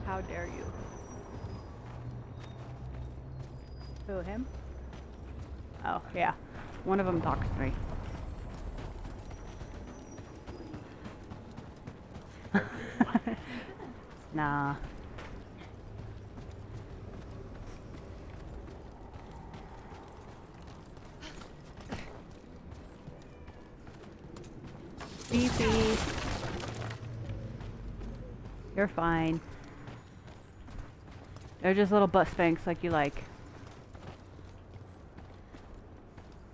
How dare you? Who, him? Oh, yeah. One of them talks to me. Nah. Beefy. You're fine. They're just little butt spanks like you like.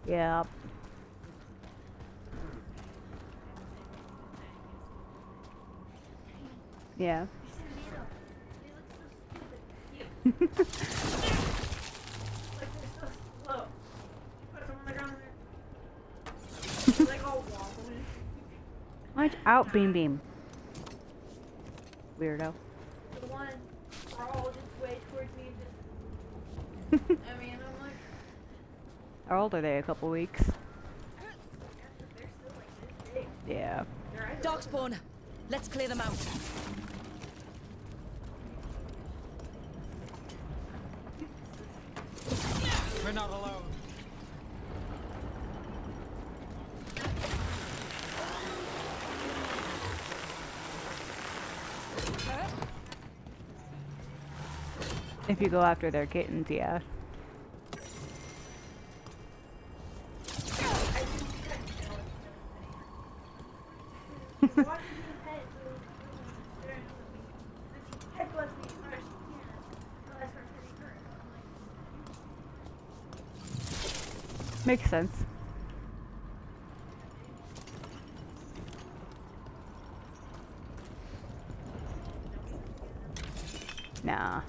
Yep. Yeah. Watch out, Beam Beam. Weirdo. The one crawled its way towards me and just, I mean, I'm like, How old are they? A couple weeks? they're still like this big. Yeah. Their eyes are Dog spawn. Let's clear them out. We're not alone. If you go after their kittens, yeah. watching his head, so staring up at me. And she headbutts me as hard as she can. Until I start hitting her. I'm like, Makes sense. Nah.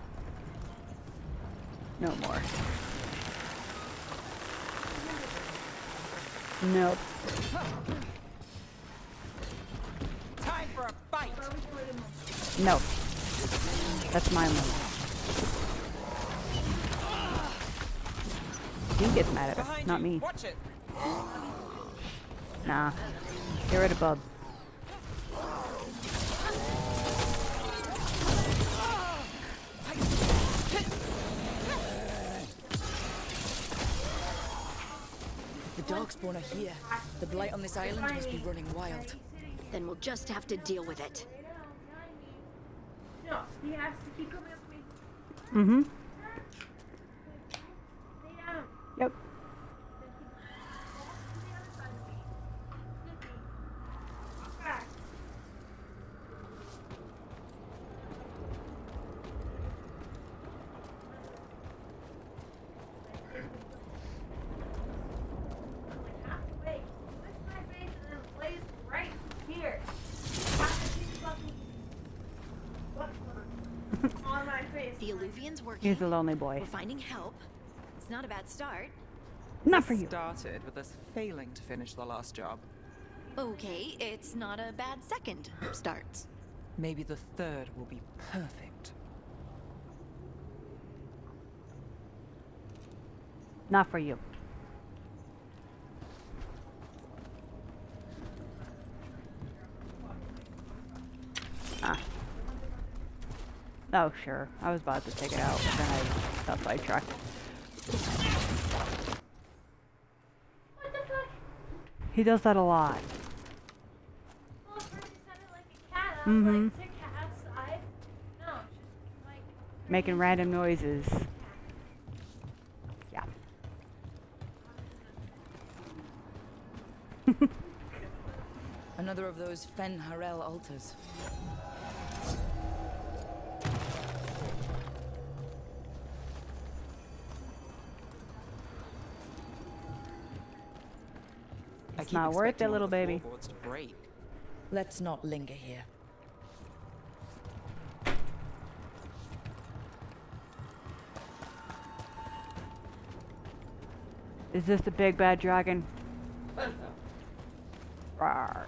No more. Nope. Time for a fight. Nope. That's my one. He gets mad at us, Behind not you. me. Watch it. Nah. Get rid of Bub. The dog spawn are here. The blight on this island must be running wild. Then we'll just have to deal with it. no, he has to keep coming up to me. Mm-hmm. Stay down. Yep. On my face. The Illuvian's working. He's a lonely boy. We're finding help. It's not a bad start. Not for you. Started with us failing to finish the last job. Okay, it's not a bad second start. Maybe the third will be perfect. Not for you. Ah. Oh, sure. I was about to take it out, but then I got sidetracked. What the fuck? He does that a lot. Well, at first it sounded like a cat. I was Mhm. like, is a cat outside? No, it's just like Making random noises. Yeah. Another of those Fen Harel altars. I It's keep not worth expecting it, one little of the baby. floorboards to break. Let's not linger here. Is this the big bad dragon? Rawr.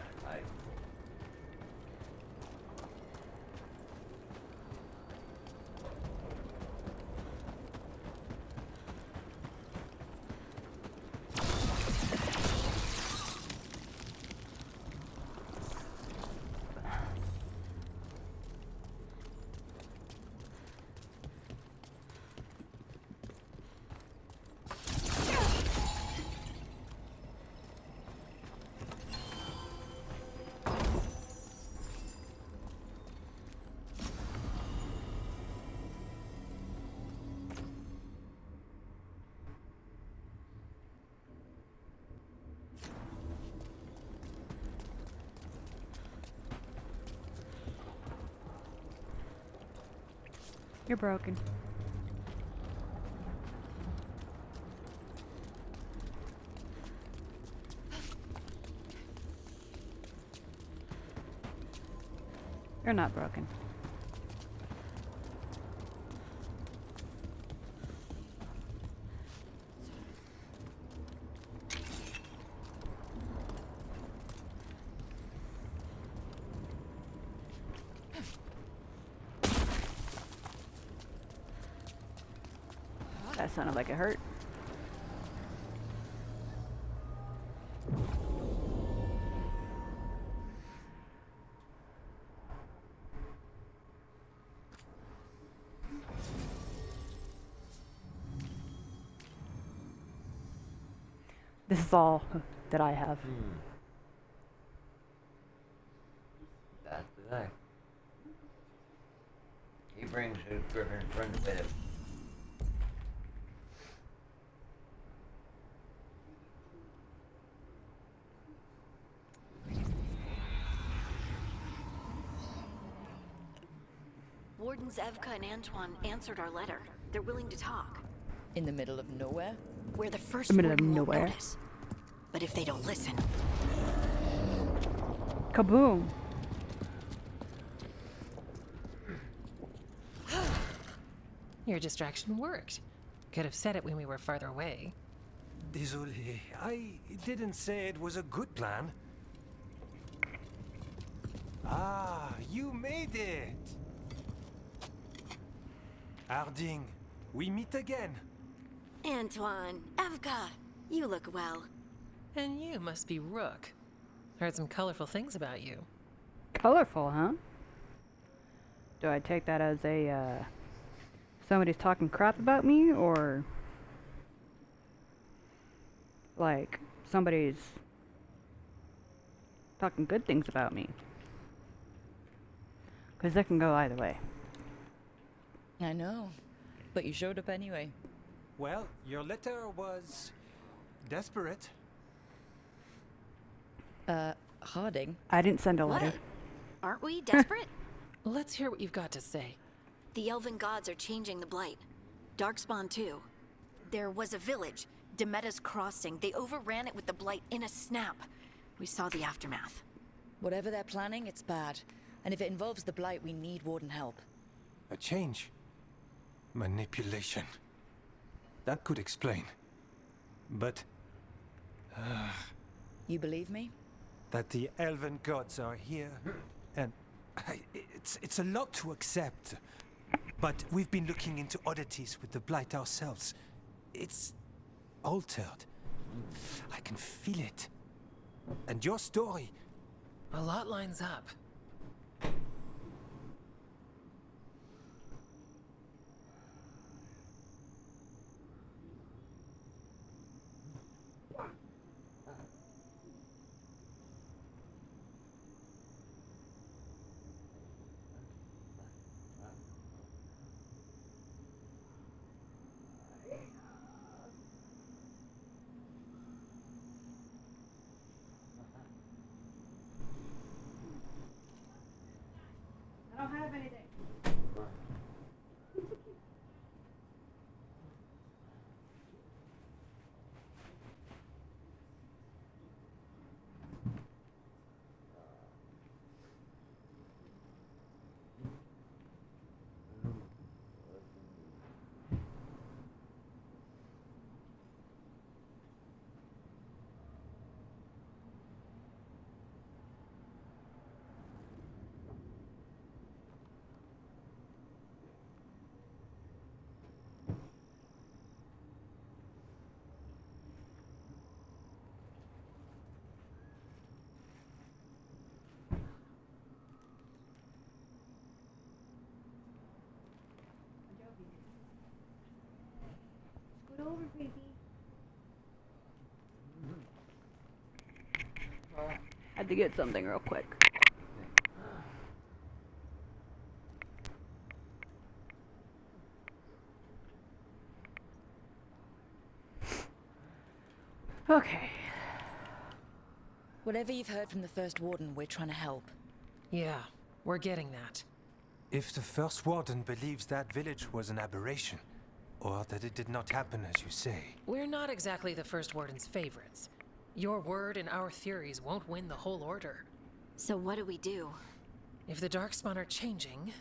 You're broken. You're not broken. That sounded like it hurt. This is all that I have. That's the thing. He brings his griffin friend to bed. Wardens Evka and Antoine answered our letter. They're willing to talk. In the middle of nowhere? We're the first The middle of warden won't nowhere. notice. But if they don't listen, Kaboom! Your distraction worked. Could have said it when we were farther away. Désolé, I didn't say it was a good plan. Ah, you made it! Harding, we meet again. Antoine, Evka, you look well. And you must be Rook. Heard some colorful things about you. Colorful, huh? Do I take that as a, somebody's talking crap about me, or like somebody's talking good things about me? Because that can go either way. I know. But you showed up anyway. Well, your letter was desperate. Harding? I didn't send a What? letter. Aren't we desperate? Let's hear what you've got to say. The elven gods are changing the blight. Darkspawn too. There was a village, Demetta's Crossing. They overran it with the blight in a snap. We saw the aftermath. Whatever they're planning, it's bad. And if it involves the Blight, we need Warden help. A change. Manipulation. That could explain. But You believe me? that the elven gods are here, and it's a lot to accept. But we've been looking into oddities with the blight ourselves. It's altered. I can feel it. And your story, A lot lines up. I don't have anything. Scoot over, baby. Had to get something real quick. Okay. Whatever you've heard from the First Warden, we're trying to help. Yeah, we're getting that. If the First Warden believes that village was an aberration, or that it did not happen as you say, We're not exactly the First Warden's favorites. Your word and our theories won't win the whole order. So what do we do? If the Darkspawn are changing,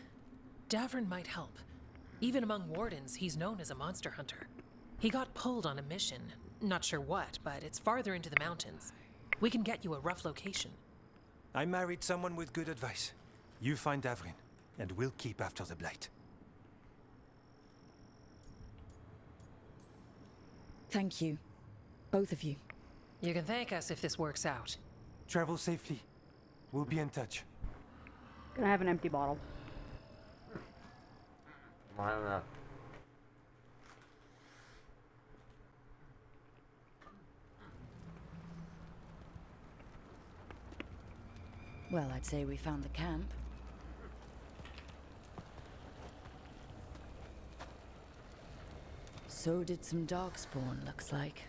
Davrin might help. Even among Wardens, he's known as a monster hunter. He got pulled on a mission. Not sure what, but it's farther into the mountains. We can get you a rough location. I married someone with good advice. You find Davrin, and we'll keep after the Blight. Thank you. Both of you. You can thank us if this works out. Travel safely. We'll be in touch. Gonna have an empty bottle. Mine enough. Well, I'd say we found the camp. So did some Darkspawn, looks like.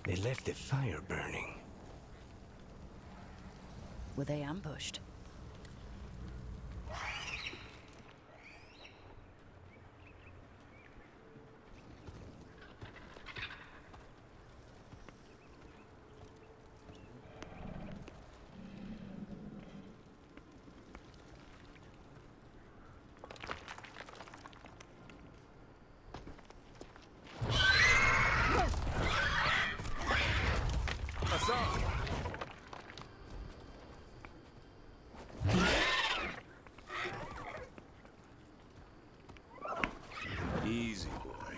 They left the fire burning. Were they ambushed? Easy, boy.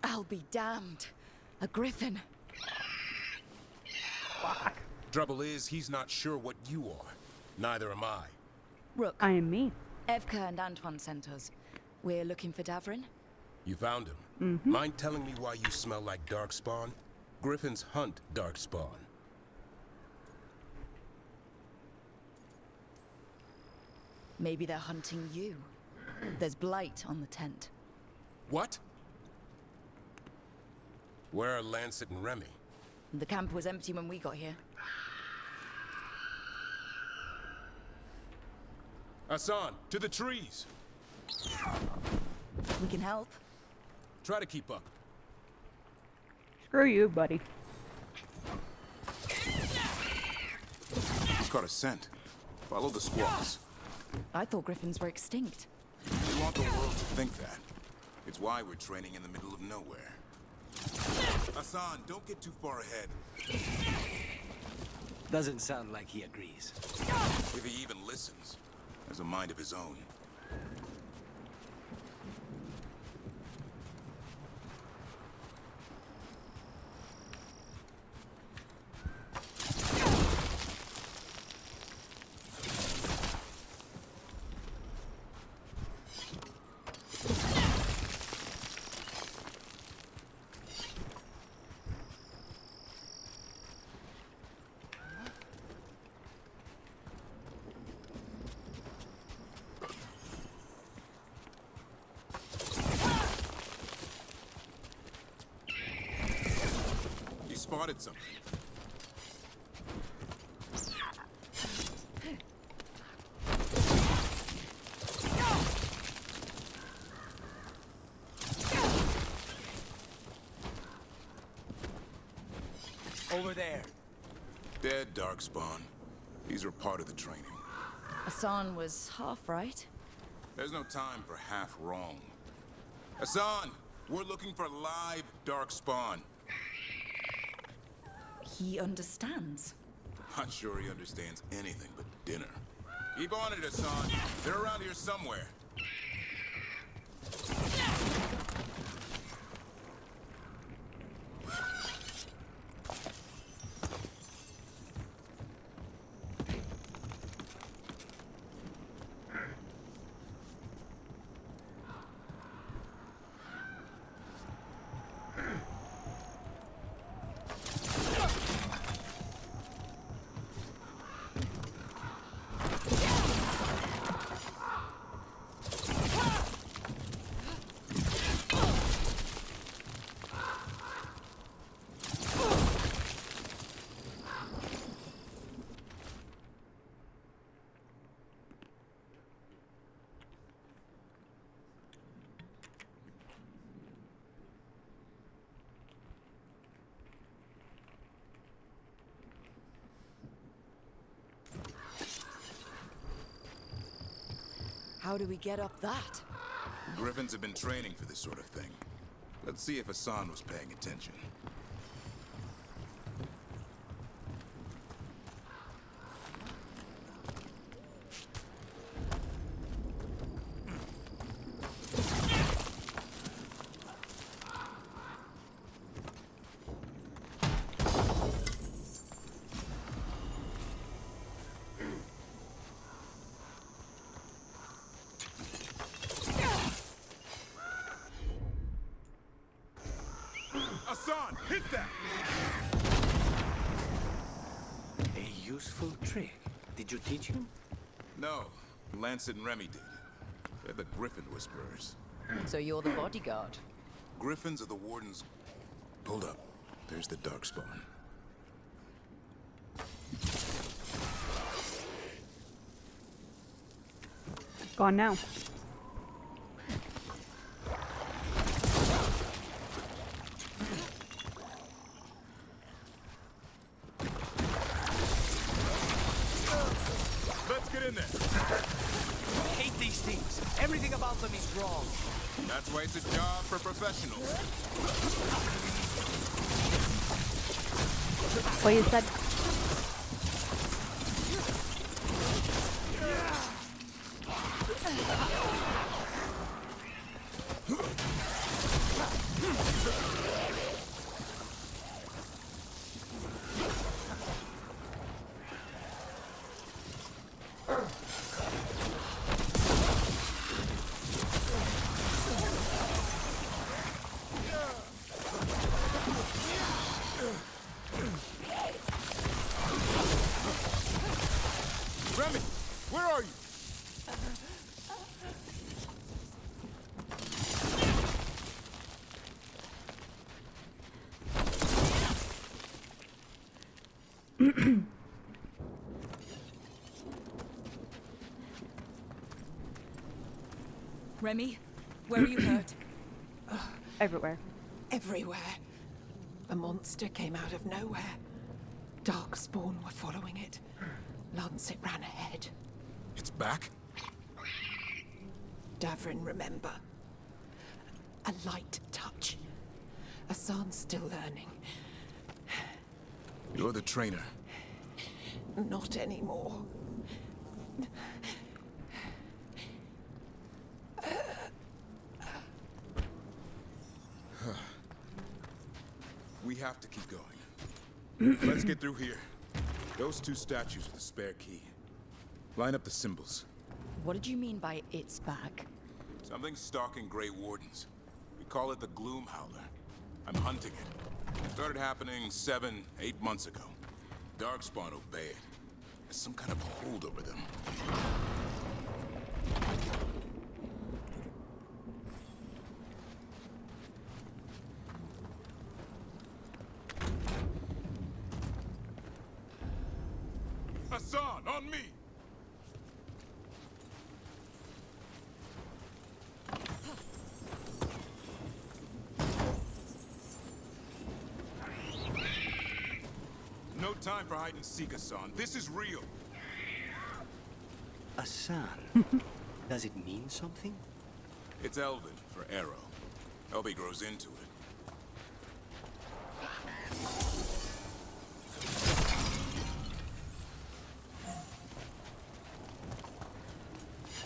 I'll be damned. A griffin. Trouble is, he's not sure what you are. Neither am I. Rook, I am me. Evka and Antoine sent us. We're looking for Davrin. You found him. Mind telling me why you smell like Darkspawn? Griffins hunt Darkspawn. Maybe they're hunting you. There's blight on the tent. What? Where are Lancet and Remy? The camp was empty when we got here. Hassan, to the trees! We can help. Try to keep up. Screw you, buddy. He's caught a scent. Follow the squawks. I thought griffins were extinct. We want the world to think that. It's why we're training in the middle of nowhere. Hassan, don't get too far ahead. Doesn't sound like he agrees. If he even listens. Has a mind of his own. Spotted something. Over there. Dead Darkspawn. These are part of the training. Hassan was half right. There's no time for half wrong. Hassan, we're looking for live Darkspawn. He understands. Not sure he understands anything but dinner. Keep on it, Hassan. They're around here somewhere. How do we get up that? Griffins have been training for this sort of thing. Let's see if Hassan was paying attention. Hassan, hit that! A useful trick. Did you teach him? No, Lancet and Remy did. They're the Griffin Whisperers. So you're the bodyguard. Griffins are the Warden's... Hold up. There's the Darkspawn. Gone now. Let's get in there. I hate these things. Everything about them is wrong. That's why it's a job for professionals. What you said? Remy, where are you? Remy, where are you hurt? Everywhere. Everywhere. The monster came out of nowhere. Darkspawn were following it. Lancet ran ahead. It's back? Davrin, remember. A light touch. Hassan's still learning. You're the trainer. Not anymore. We have to keep going. Let's get through here. Those two statues with the spare key. Line up the symbols. What did you mean by it's back? Something's stalking Grey Wardens. We call it the Gloom Howler. I'm hunting it. It started happening 7, 8 months ago. Darkspawn obey it. There's some kind of hold over them. Hassan, on me! No time for hide and seek, Hassan. This is real. Hassan. Does it mean something? It's Elven for arrow. Elby grows into it.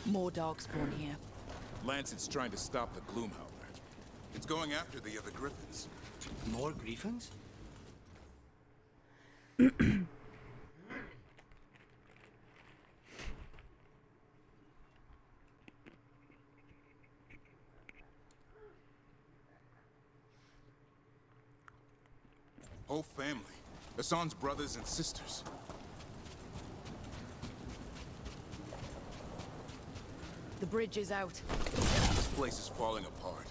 More Darkspawn here. Lancet's trying to stop the Gloom Howler. It's going after the other Griffins. More Griffins? Whole family. Hassan's brothers and sisters. The bridge is out. This place is falling apart.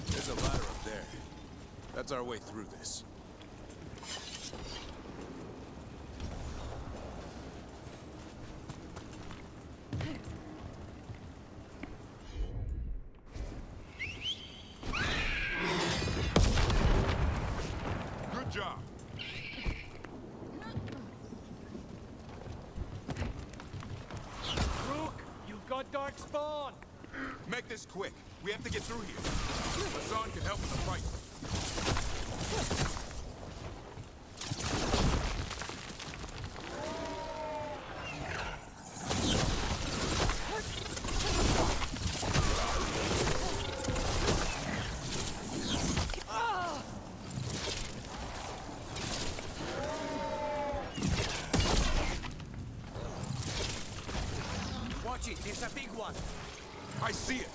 There's a ladder up there. That's our way through this. Good job. Rook, you've got this quick. We have to get through here. Hassan can help in the fight. Watch it, there's a big one. I see it.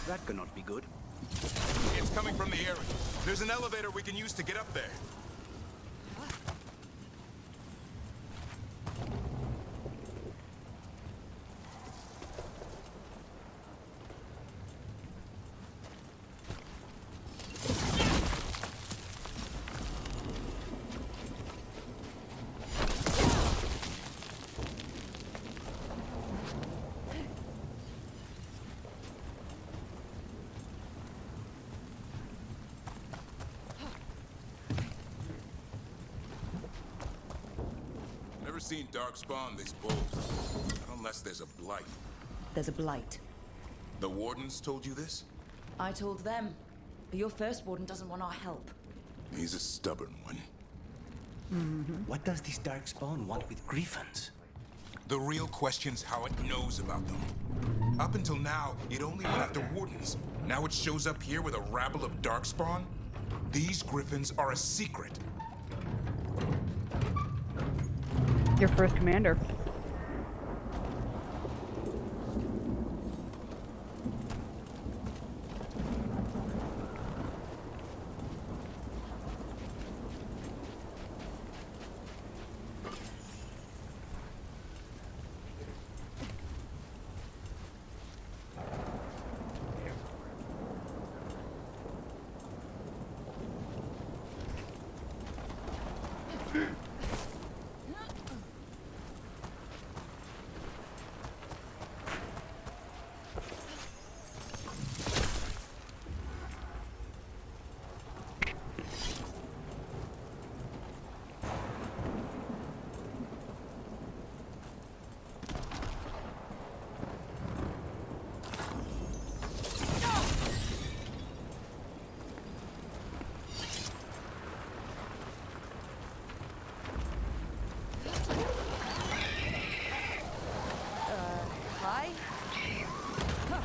That cannot be good. It's coming from the area. There's an elevator we can use to get up there. Never seen Darkspawn this bold. Not unless there's a blight. There's a blight. The Wardens told you this? I told them. But your first warden doesn't want our help. He's a stubborn one. What does this Darkspawn want with Griffins? The real question's how it knows about them. Up until now, it only went after Wardens. Now it shows up here with a rabble of Darkspawn? These Griffins are a secret. Your first commander.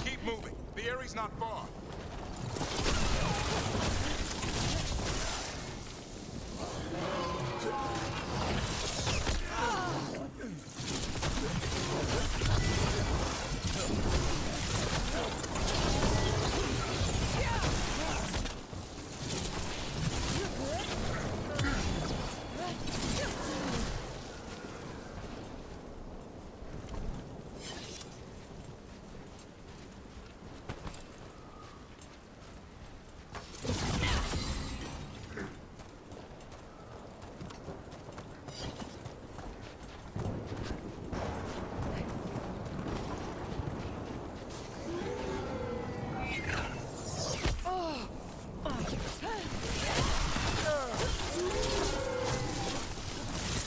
Keep moving. The area's not far.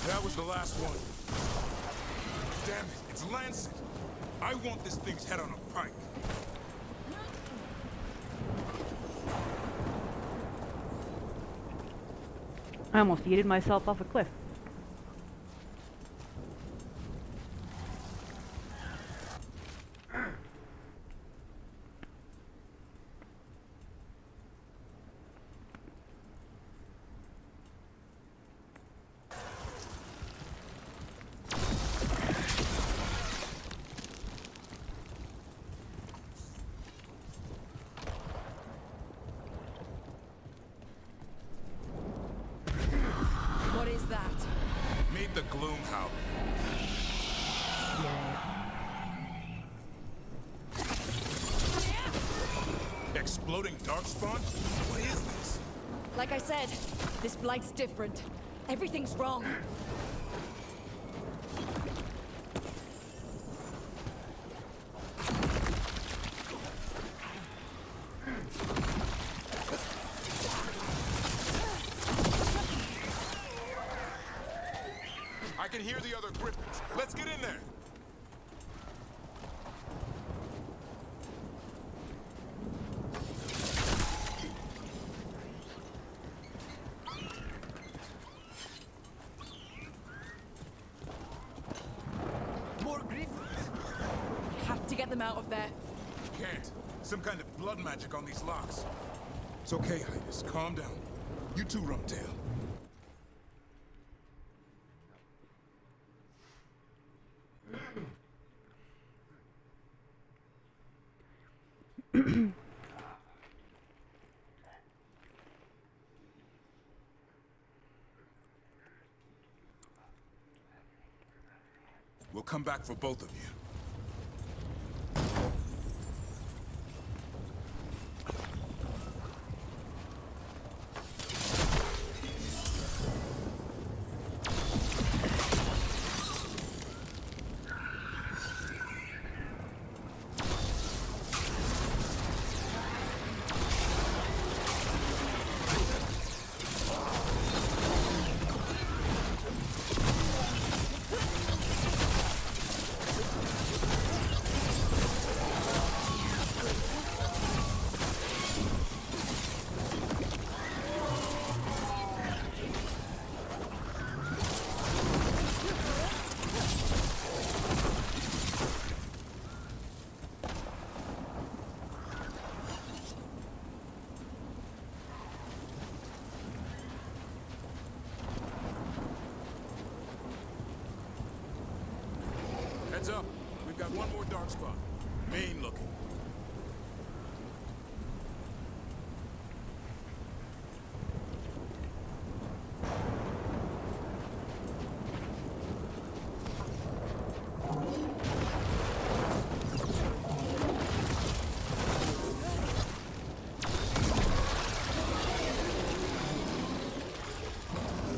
That was the last one. Damn it, it's Lancet. I want this thing's head on a pike. I almost yeeted myself off a cliff. What is that? Meet the Gloomhowler. floating darkspawn? What is this? Like I said, this blight's different. Everything's wrong. I can hear the other griffins. Let's get in there. More griffins. Have to get them out of there. Can't. Some kind of blood magic on these locks. It's okay, Hydas. Calm down. You too, Rumtail. We'll come back for both of you. Heads up. We've got one more dark spot. Mean looking.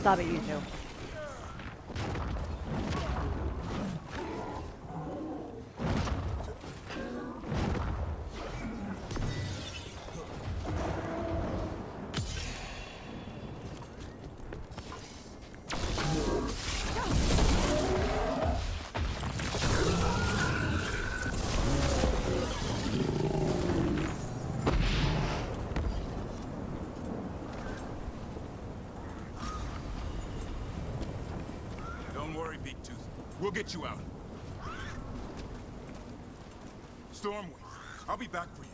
Stop it, you two. Don't worry, Big Tooth. We'll get you out. Stormwind, I'll be back for you.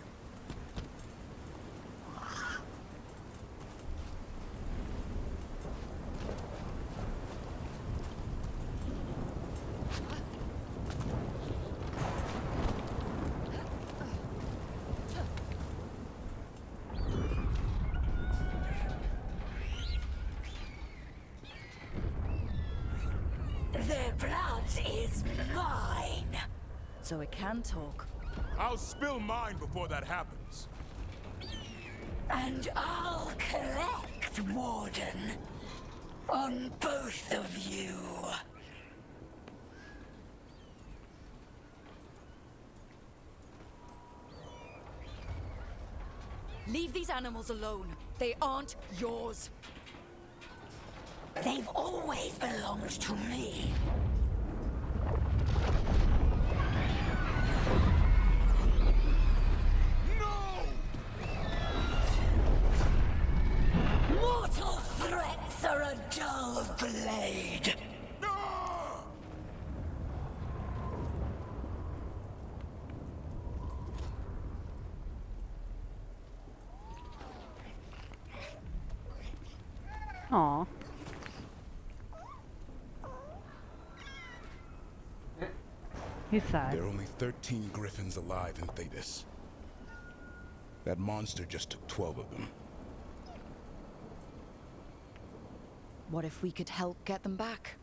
Their blood is mine. So it can talk. I'll spill mine before that happens. And I'll collect, Warden. On both of you. Leave these animals alone. They aren't yours. They've always belonged to me. Mortal threats are a dull blade. Aw. He's sad. There are only 13 griffins alive in Thetis. That monster just took 12 of them. What if we could help get them back?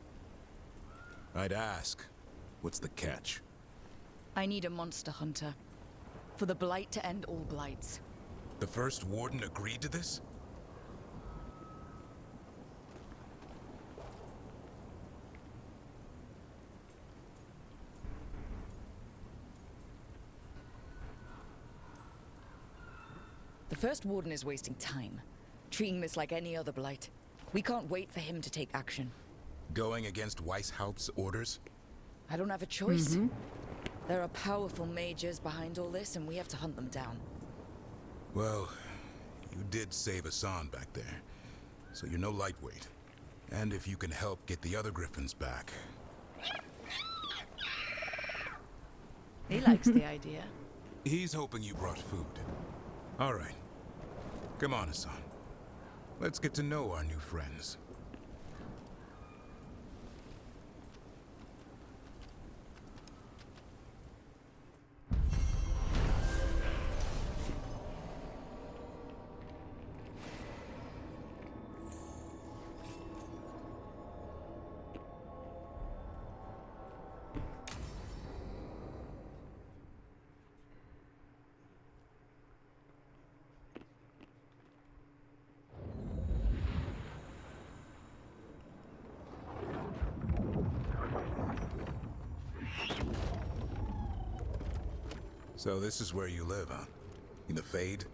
I'd ask, what's the catch? I need a monster hunter. For the Blight to end all blights. The First Warden agreed to this? The First Warden is wasting time, treating this like any other blight. We can't wait for him to take action. Going against Weishaupt's orders? I don't have a choice. There are powerful mages behind all this, and we have to hunt them down. Well, you did save Hassan back there, so you're no lightweight. And if you can help get the other Griffins back... He likes the idea. He's hoping you brought food. All right. Come on, Hassan. Let's get to know our new friends. So this is where you live, huh? In the Fade?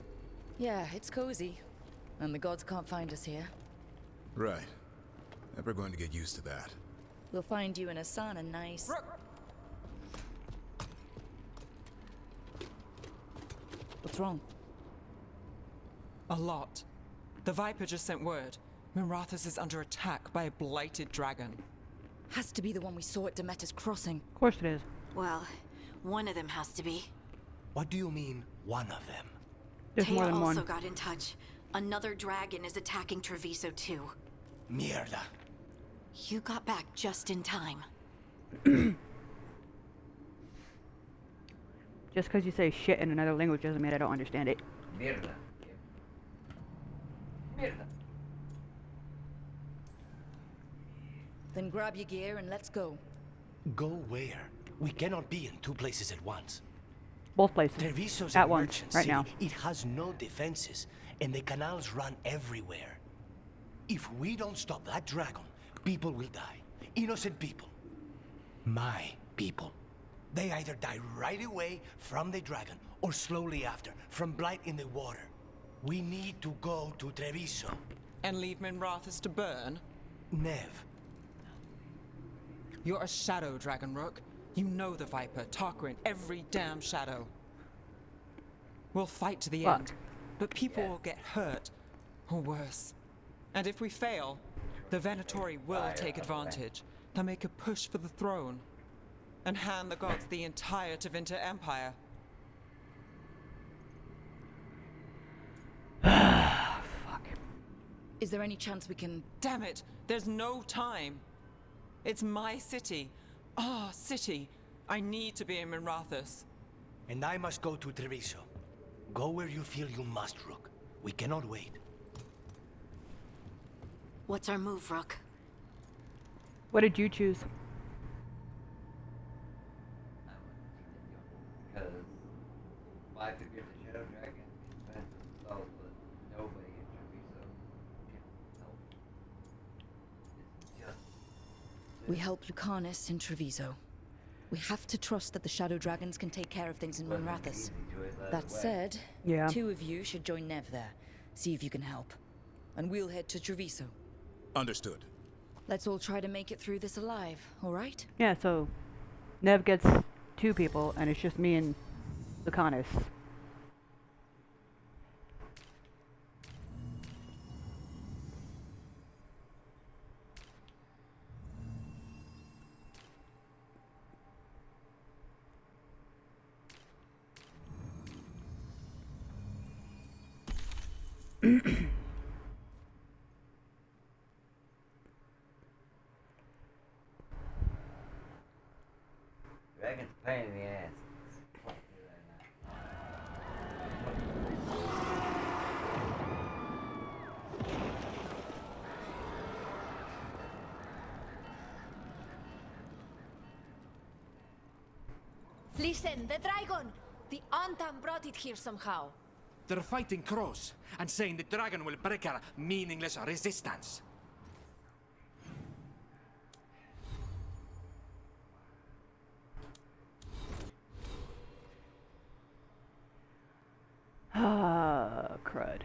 Yeah, it's cozy. And the gods can't find us here. Right. Never going to get used to that. We'll find you in Hassan a nice... What's wrong? A lot. The Viper just sent word. Minrathous is under attack by a blighted dragon. Has to be the one we saw at Demeter's Crossing. Of course it is. Well, one of them has to be. What do you mean, one of them? There's more Taya than also one. got in touch. Another dragon is attacking Treviso too. Mierda. You got back just in time. Just because you say shit in another language doesn't mean I don't understand it. Mierda. Mierda. Then grab your gear and let's go. Go where? We cannot be in two places at once. Both places. Treviso's At a once, merchant right city. now. It has no defenses, and the canals run everywhere. If we don't stop that dragon, people will die. Innocent people. My people. They either die right away from the dragon, or slowly after, from blight in the water. We need to go to Treviso. And leave Minrathous to burn? Nev. You're a shadow, Dragon Rook. You know the Viper, Tarquin, every damn shadow. We'll fight to the end, but people will get hurt, or worse. And if we fail, the Venatori will take advantage. They'll make a push for the throne, and hand the gods the entire Tevinter Empire. Fuck. Is there any chance we can... Damn it! There's no time! It's my city. Our city. I need to be in Minrathous. And I must go to Treviso. Go where you feel you must, Rook. We cannot wait. What's our move, Rook? What did you choose? Because why could get the Shadow Dragon defense themselves, but nobody in Treviso can help. It's just We help Lucanus in Treviso. We have to trust that the Shadow Dragons can take care of things in Minrathous. That said, Yeah. 2 of you should join Nev there. See if you can help. And we'll head to Treviso. Understood. Let's all try to make it through this alive, alright? Yeah, so Nev gets 2 people, and it's just me and Lucanus. Dragon's a pain in the ass. Fuck you there Listen, the dragon! The Antam brought it here somehow. They're fighting crows and saying the dragon will break our meaningless resistance. Ah, crud.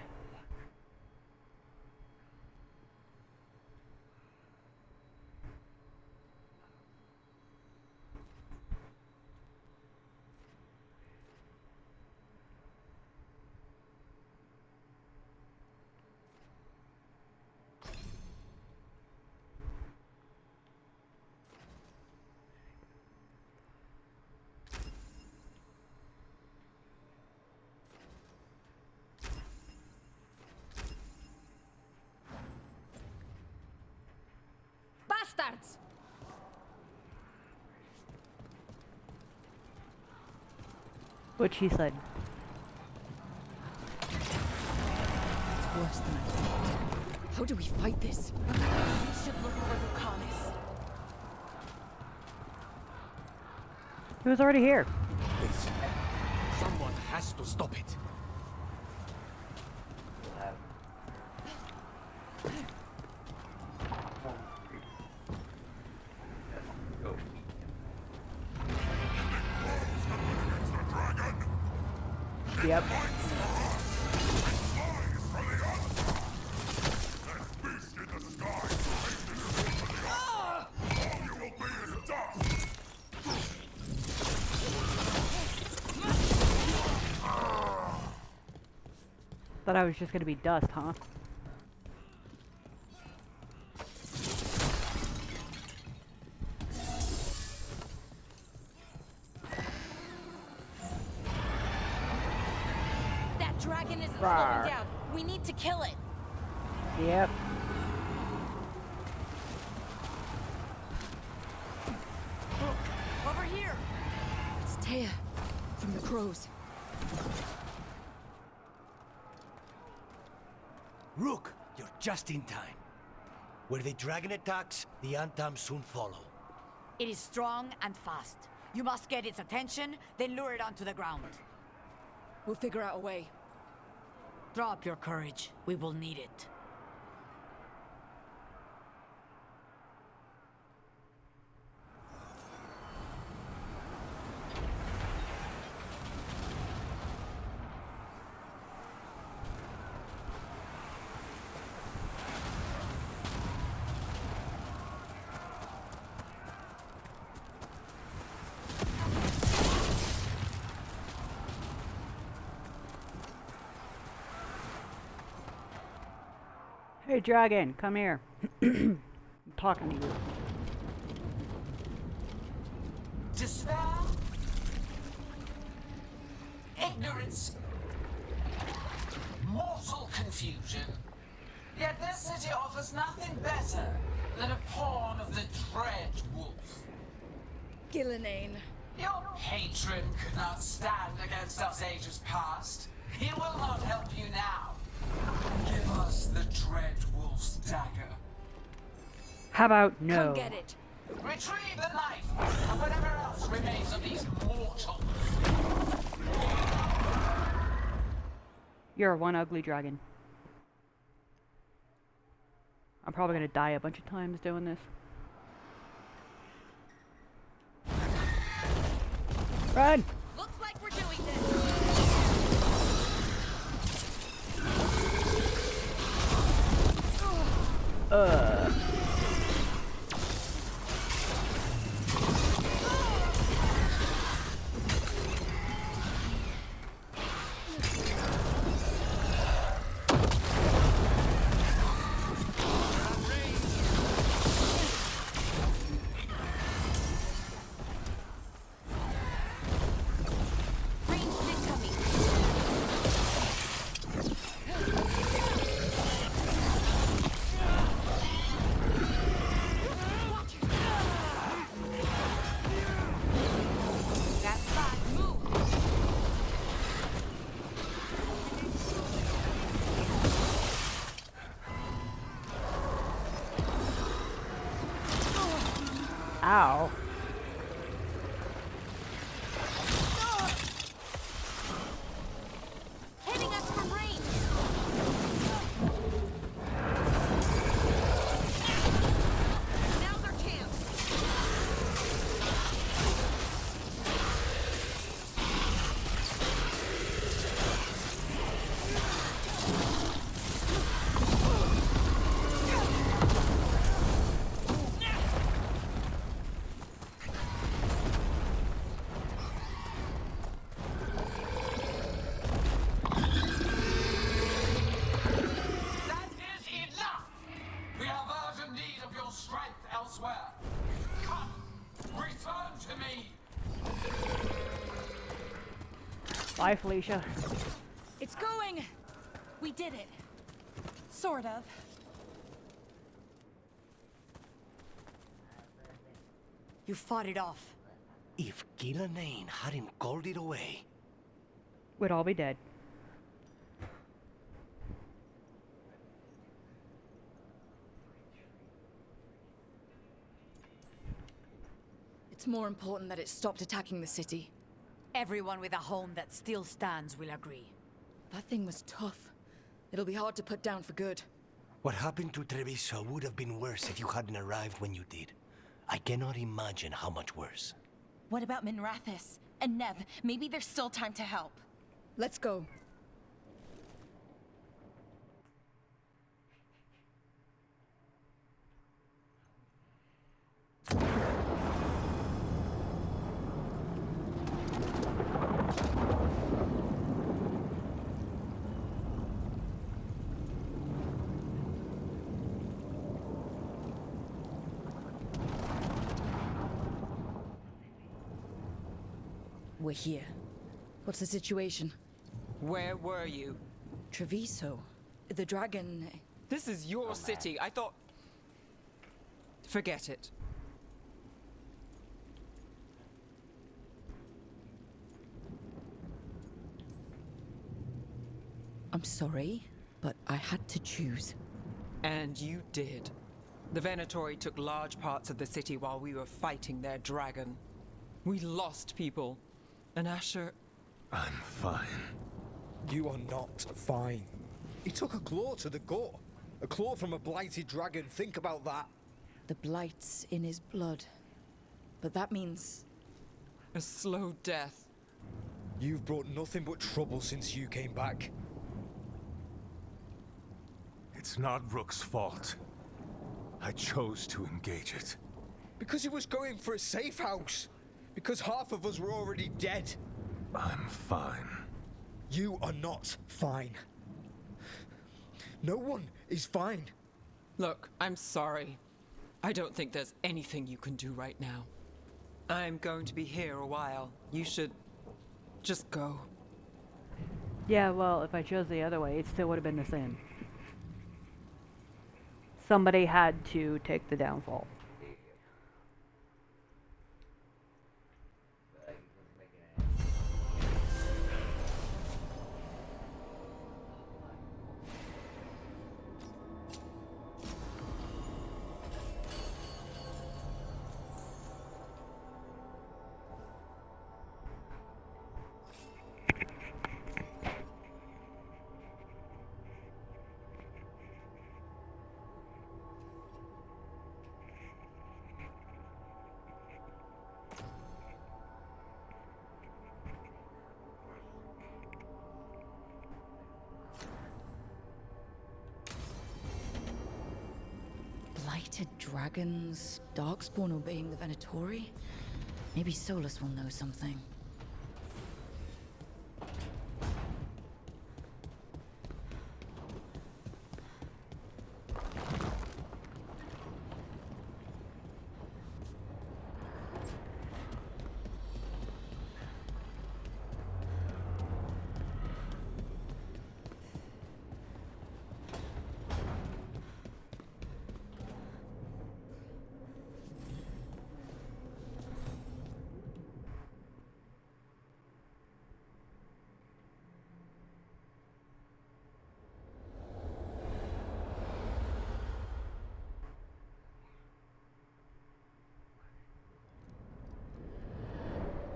Bastards! What she said. It's worse than I thought. How do we fight this? We should look for Lucanis. He was already here. Someone has to stop it. Yep. Thought I was just gonna be dust, huh? That dragon isn't Rawr. slowing down. We need to kill it. Yep. Over here. It's Taya from the crows. Rook, you're just in time. Where the dragon attacks, the Antam soon follow. It is strong and fast. You must get its attention, then lure it onto the ground. We'll figure out a way. Drop your courage. We will need it. Hey, dragon, come here. I'm talking to you. Despair, ignorance, mortal confusion. Yet this city offers nothing better than a pawn of the Dread Wolf. Gillenane. Your patron could not stand against us ages past. He will not help you now. Give us the Dread Wolf's dagger. How about no? Come get it. Retrieve the knife and whatever else remains of these mortals. You're one ugly dragon. I'm probably gonna die a bunch of times doing this. Run! Looks like we're doing this. Ow. Hitting us Bye, Felicia. It's going! We did it. Sort of. You fought it off. If Gillenane hadn't called it away. We'd all be dead. It's more important that it stopped attacking the city. Everyone with a home that still stands will agree. That thing was tough. It'll be hard to put down for good. What happened to Treviso would have been worse if you hadn't arrived when you did. I cannot imagine how much worse. What about Minrathous? And Nev? Maybe there's still time to help. Let's go. We're here. What's the situation? Where were you? Treviso. The dragon... This is your city. I thought... Forget it. I'm sorry, but I had to choose. And you did. The Venatori took large parts of the city while we were fighting their dragon. We lost people. And Asher... I'm fine. You are not fine. He took a claw to the gut. A claw from a blighted dragon. Think about that. The blight's in his blood. But that means... a slow death. You've brought nothing but trouble since you came back. It's not Rook's fault. I chose to engage it. Because he was going for a safe house. Because half of us were already dead. I'm fine. You are not fine. No one is fine. Look, I'm sorry. I don't think there's anything you can do right now. I'm going to be here a while. You should just go. Yeah, well, if I chose the other way, it still would have been the same. Somebody had to take the downfall. Blighted dragons, Darkspawn obeying the Venatori? Maybe Solus will know something.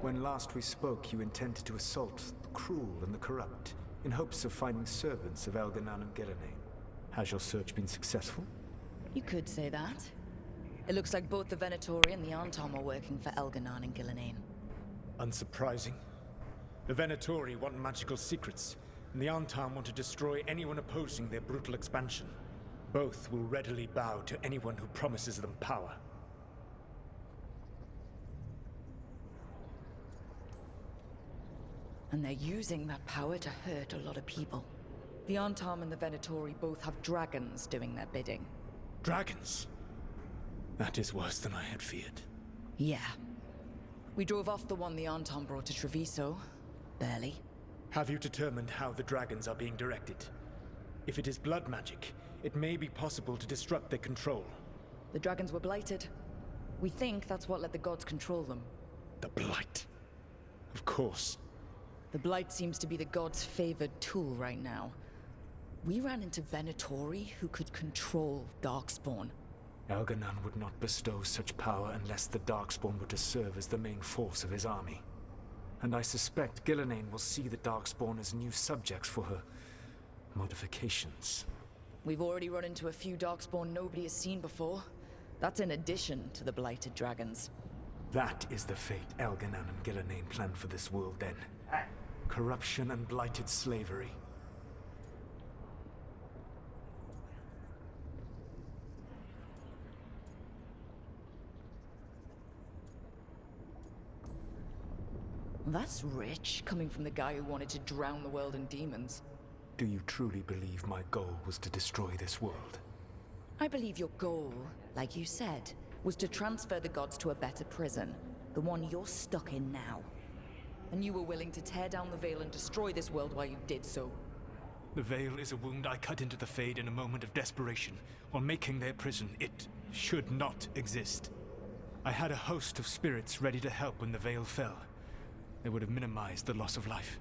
When last we spoke, you intended to assault the cruel and the corrupt, in hopes of finding servants of Elganan and Gillenane. Has your search been successful? You could say that. It looks like both the Venatori and the Antom are working for Elganan and Gillenane. Unsurprising. The Venatori want magical secrets, and the Antom want to destroy anyone opposing their brutal expansion. Both will readily bow to anyone who promises them power. And they're using that power to hurt a lot of people. The Antom and the Venatori both have dragons doing their bidding. Dragons? That is worse than I had feared. Yeah. We drove off the one the Antom brought to Treviso. Barely. Have you determined how the dragons are being directed? If it is blood magic, it may be possible to disrupt their control. The dragons were blighted. We think that's what let the gods control them. The Blight. Of course. The Blight seems to be the gods' favored tool right now. We ran into Venatori, who could control Darkspawn. Elganon would not bestow such power unless the Darkspawn were to serve as the main force of his army. And I suspect Gillenane will see the Darkspawn as new subjects for her modifications. We've already run into a few Darkspawn nobody has seen before. That's in addition to the blighted dragons. That is the fate Elganon and Gillenane planned for this world then. Corruption and blighted slavery. That's rich, coming from the guy who wanted to drown the world in demons. Do you truly believe my goal was to destroy this world? I believe your goal, like you said, was to transfer the gods to a better prison. The one you're stuck in now. And you were willing to tear down the Veil and destroy this world while you did so. The Veil is a wound I cut into the Fade in a moment of desperation, while making their prison. It should not exist. I had a host of spirits ready to help when the Veil fell. They would have minimized the loss of life.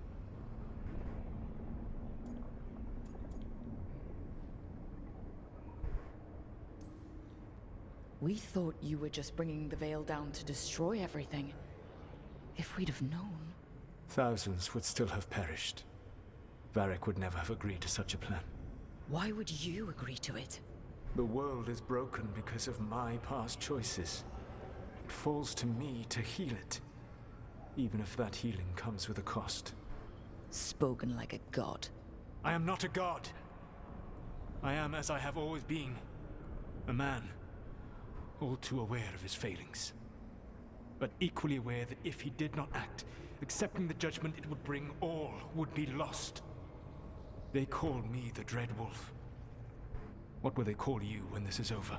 We thought you were just bringing the Veil down to destroy everything. If we'd have known... Thousands would still have perished. Varric would never have agreed to such a plan. Why would you agree to it? The world is broken because of my past choices. It falls to me to heal it. Even if that healing comes with a cost. Spoken like a god. I am not a god. I am as I have always been. A man. All too aware of his failings. But equally aware that if he did not act, accepting the judgment it would bring, all would be lost. They call me the Dread Wolf. What will they call you when this is over?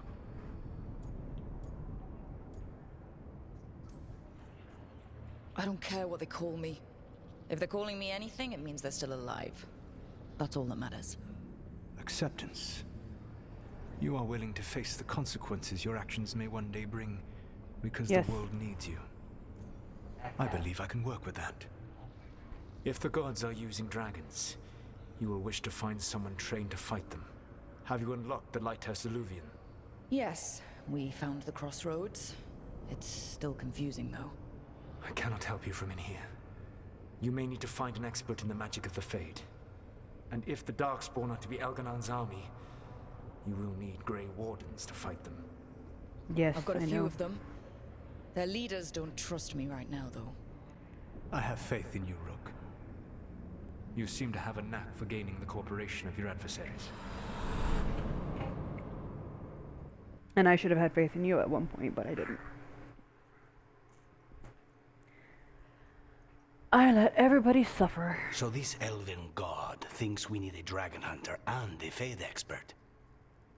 I don't care what they call me. If they're calling me anything, it means they're still alive. That's all that matters. Acceptance. You are willing to face the consequences your actions may one day bring, because Yes. the world needs you. I believe I can work with that. If the gods are using dragons, you will wish to find someone trained to fight them. Have you unlocked the Lighthouse Illuvian? Yes, we found the crossroads. It's still confusing, though. I cannot help you from in here. You may need to find an expert in the magic of the Fade. And if the Darkspawn are to be Elganon's army, you will need Grey Wardens to fight them. Yes, I've got a I few know. of them. Their leaders don't trust me right now, though. I have faith in you, Rook. You seem to have a knack for gaining the cooperation of your adversaries. And I should have had faith in you at one point, but I didn't. I let everybody suffer. So this elven god thinks we need a dragon hunter and a Fade expert.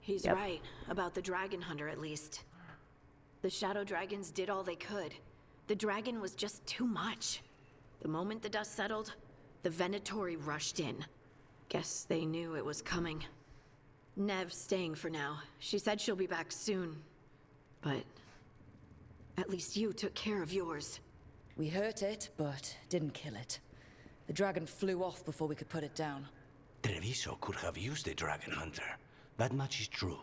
He's right, about the dragon hunter at least. The shadow dragons did all they could. The dragon was just too much. The moment the dust settled, the Venatori rushed in. Guess they knew it was coming. Nev's staying for now. She said she'll be back soon. But at least you took care of yours. We hurt it, but didn't kill it. The dragon flew off before we could put it down. Treviso could have used a dragon hunter. That much is true.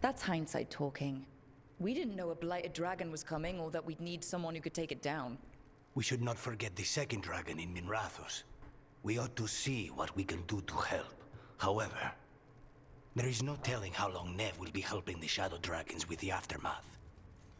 That's hindsight talking. We didn't know a blighted dragon was coming or that we'd need someone who could take it down. We should not forget the second dragon in Minrathous. We ought to see what we can do to help. However, there is no telling how long Nev will be helping the Shadow Dragons with the aftermath.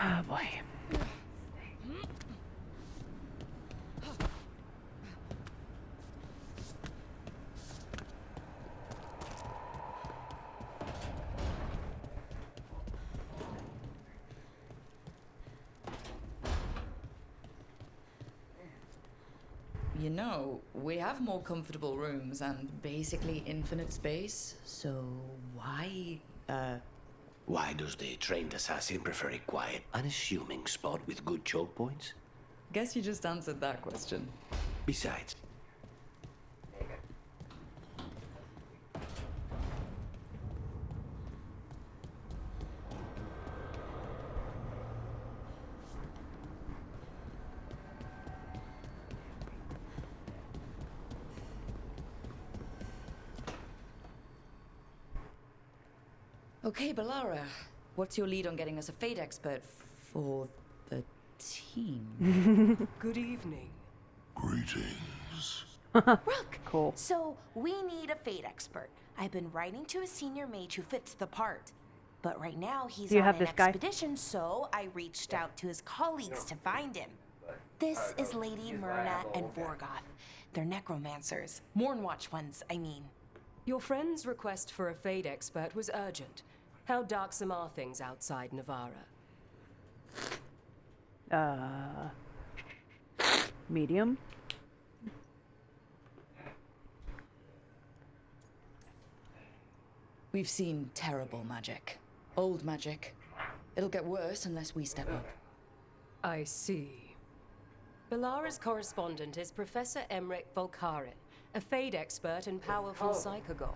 Oh boy. You know, we have more comfortable rooms and basically infinite space, so why, Why does the trained assassin prefer a quiet, unassuming spot with good choke points? Guess you just answered that question. Besides, Okay, Balara, what's your lead on getting us a Fate expert for the team? Good evening. Greetings. Rook! Cool. So, we need a fate expert. I've been writing to a senior mage who fits the part. But right now, he's Do you on have an this guy? expedition, so I reached out to his colleagues to find him. This is Lady Myrna and Vorgoth. They're necromancers. Mournwatch ones, I mean. Your friend's request for a Fade expert was urgent. How darksome are things outside Navarra? Medium. We've seen terrible magic. Old magic. It'll get worse unless we step up. I see. Balara's correspondent is Professor Emmerich Volkaren, a Fade expert and powerful psychagon.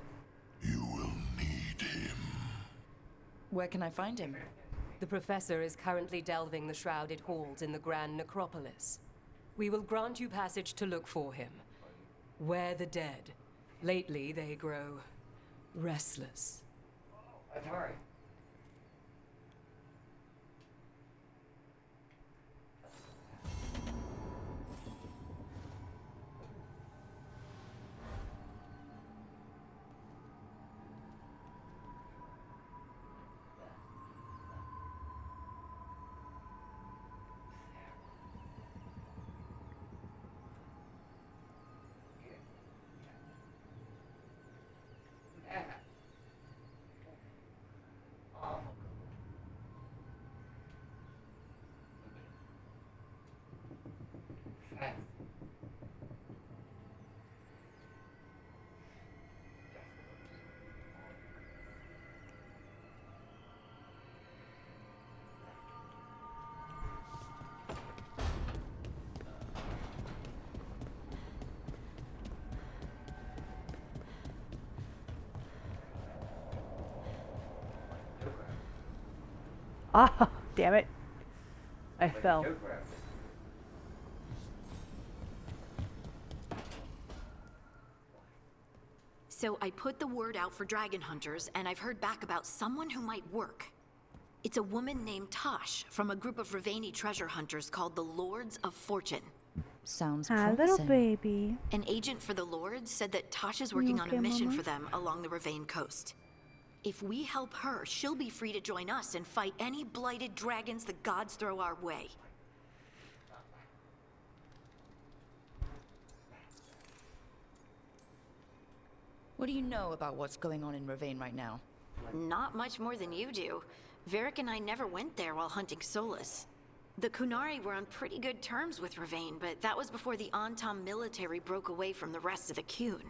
Where can I find him? The professor is currently delving the shrouded halls in the Grand Necropolis. We will grant you passage to look for him. Where the dead. Lately, they grow restless. Atari. Ah, damn it. I fell. So I put the word out for dragon hunters, and I've heard back about someone who might work. It's a woman named Tosh from a group of Ravani treasure hunters called the Lords of Fortune. Sounds Hi, promising. little baby. An agent for the Lords said that Tosh is working on okay, a mission Mama? for them along the Ravane coast. If we help her, she'll be free to join us and fight any blighted dragons the gods throw our way. What do you know about what's going on in Ravane right now? Not much more than you do. Varric and I never went there while hunting Solus. The Kunari were on pretty good terms with Ravane, but that was before the Antam military broke away from the rest of the Qun.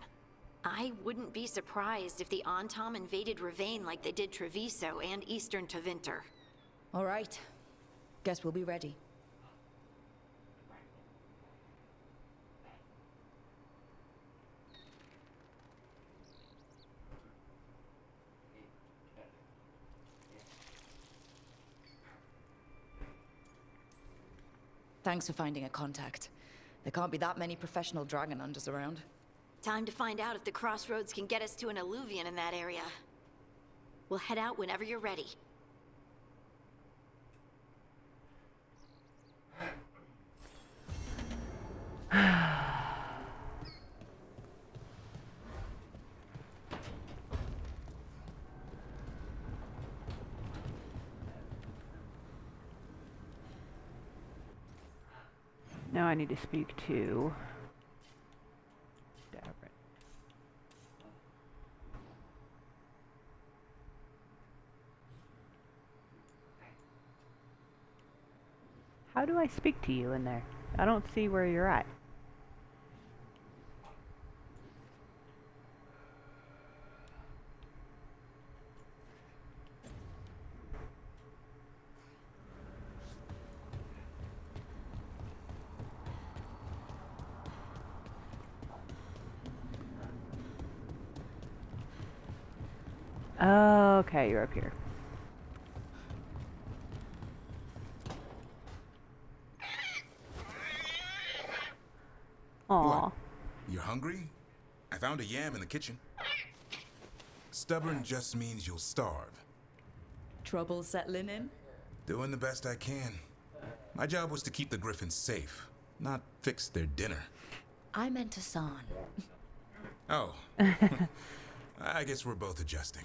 I wouldn't be surprised if the Antam invaded Ravane like they did Treviso and Eastern Tevinter. All right. Guess we'll be ready. Thanks for finding a contact. There can't be that many professional dragon hunters around. Time to find out if the crossroads can get us to an alluvion in that area. We'll head out whenever you're ready. Now I need to speak to Davrin. How do I speak to you in there? I don't see where you're at. Okay, you're up here. Aw. What? You're hungry? I found a yam in the kitchen. Stubborn just means you'll starve. Trouble settling in? Doing the best I can. My job was to keep the Griffins safe, not fix their dinner. I meant Hassan. Oh. I guess we're both adjusting.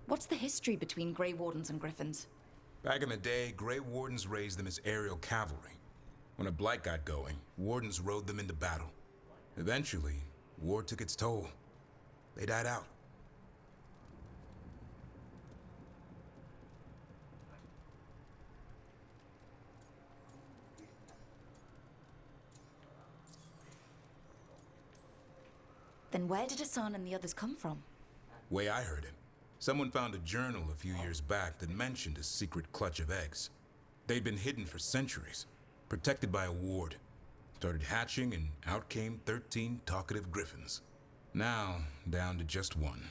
What's the history between Grey Wardens and Griffins? Back in the day, Grey Wardens raised them as aerial cavalry. When a blight got going, Wardens rode them into battle. Eventually, war took its toll. They died out. Then where did Hassan and the others come from? Way I heard it, someone found a journal a few years back that mentioned a secret clutch of eggs. They'd been hidden for centuries, protected by a ward. Started hatching and out came 13 talkative griffins. Now, down to just one.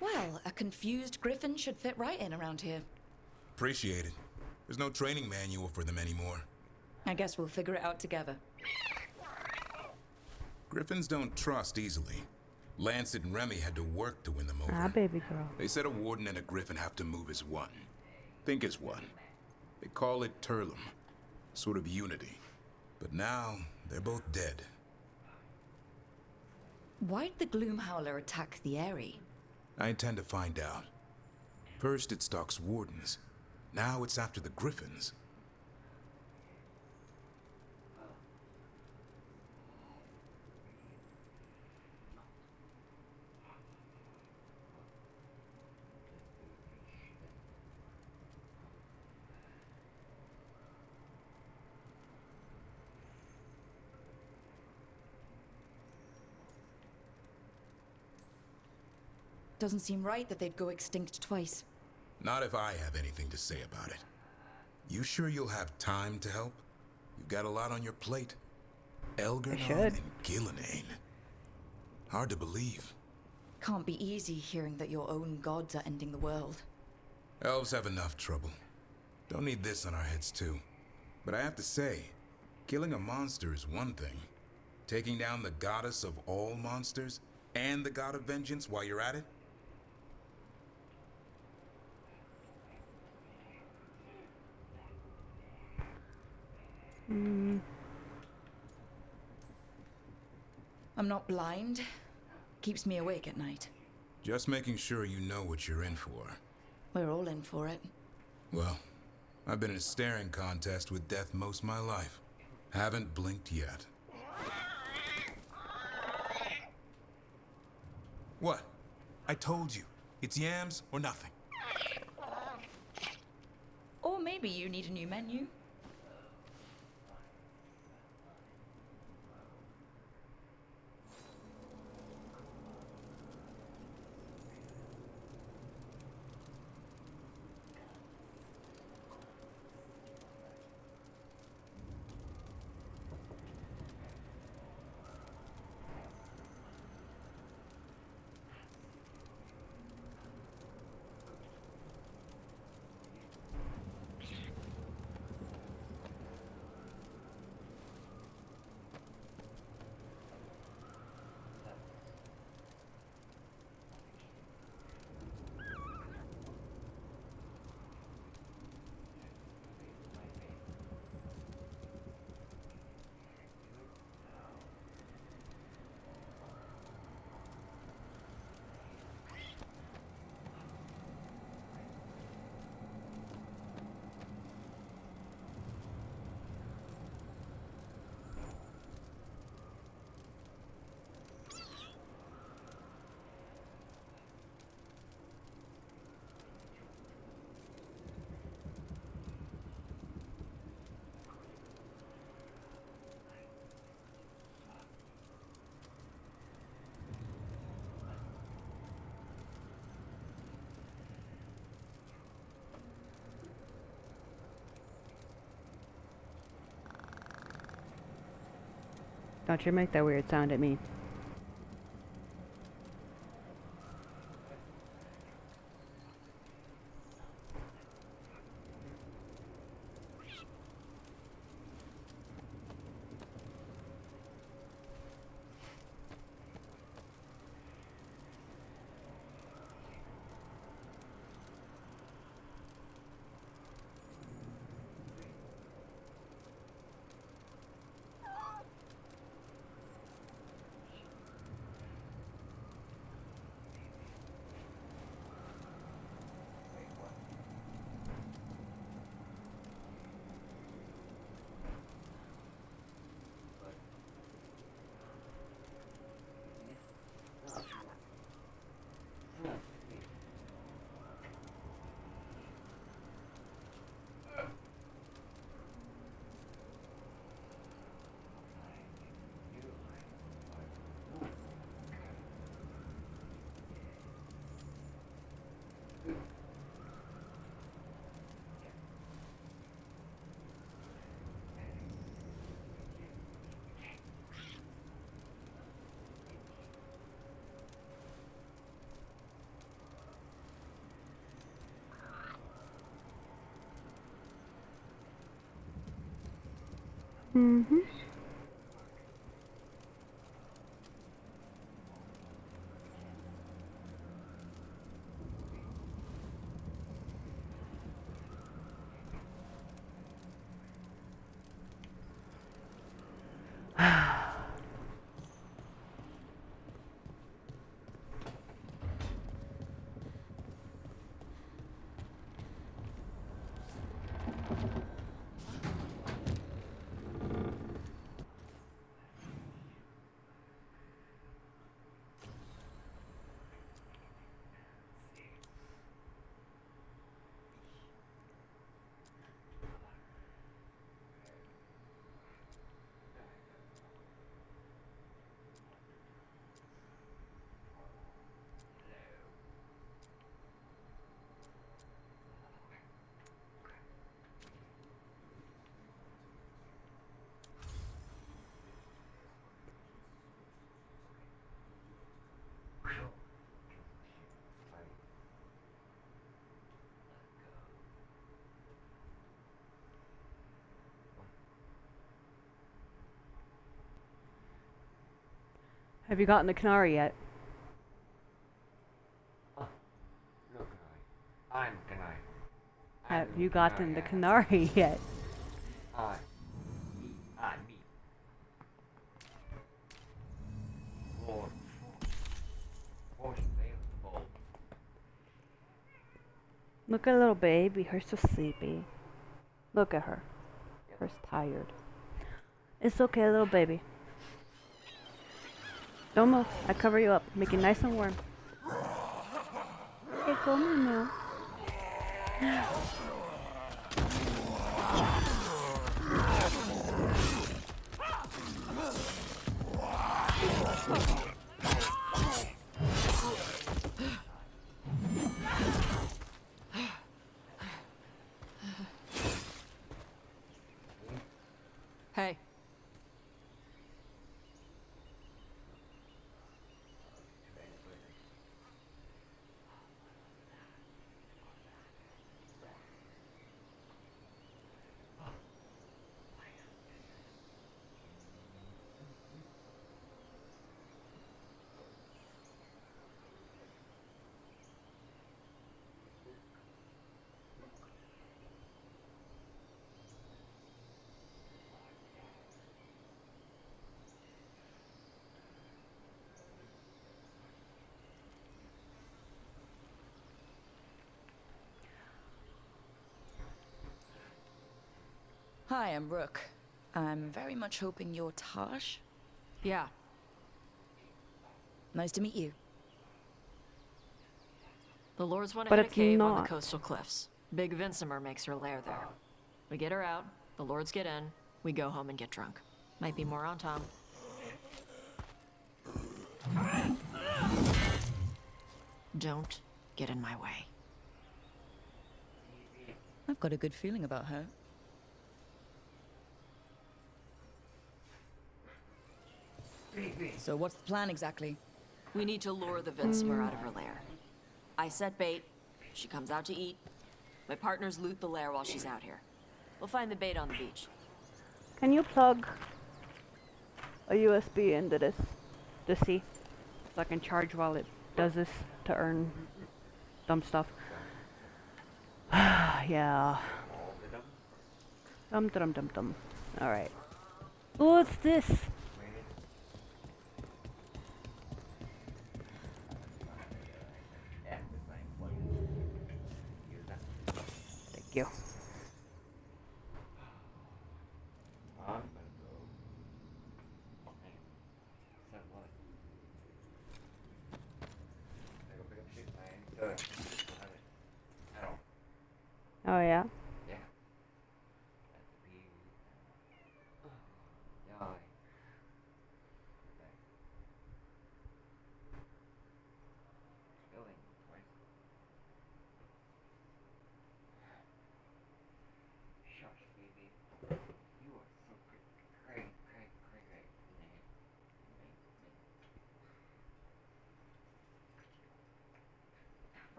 Well, a confused griffin should fit right in around here. Appreciate it. There's no training manual for them anymore. I guess we'll figure it out together. Griffins don't trust easily. Lancet and Remy had to work to win them over. Ah, baby girl. They said a warden and a griffin have to move as one. Think as one. They call it Turlum. Sort of unity. But now, they're both dead. Why'd the Gloomhowler attack the Eyrie? I intend to find out. First it stalks wardens. Now it's after the griffins. Doesn't seem right that they'd go extinct twice. Not if I have anything to say about it. You sure you'll have time to help? You've got a lot on your plate. Elgar'nan and Gillenane. Hard to believe. Can't be easy hearing that your own gods are ending the world. Elves have enough trouble. Don't need this on our heads too. But I have to say, killing a monster is one thing. Taking down the goddess of all monsters and the god of vengeance while you're at it? I'm not blind. Keeps me awake at night. Just making sure you know what you're in for. We're all in for it. Well, I've been in a staring contest with death most of my life. Haven't blinked yet. What? I told you. It's yams or nothing. Or maybe you need a new menu. Don't you make that weird sound at me. Mm-hmm. Have you gotten the Canary yet? Look, I'm Canary. Have you gotten the Canary yet? Me. Lord. Look at little baby, her so sleepy. Look at her. Her's tired. It's okay, little baby. Don't move. I cover you up, make you nice and warm. Hey, go now. Hey. Hi, I'm Rook. I'm very much hoping you're Tosh. Yeah. Nice to meet you. The Lords want to But hit a it's cave on not. the coastal cliffs. Big Vinsimer makes her lair there. We get her out, the Lords get in, we go home and get drunk. Might be more on Tom. Don't get in my way. I've got a good feeling about her. So what's the plan exactly? We need to lure the Vincemer out of her lair. I set bait. She comes out to eat. My partners loot the lair while she's out here. We'll find the bait on the beach. Can you plug a USB into this C so I can charge while it does this to earn dumb stuff? Yeah. Dum dum dum dum. All right. What's this? Thank you. Oh yeah.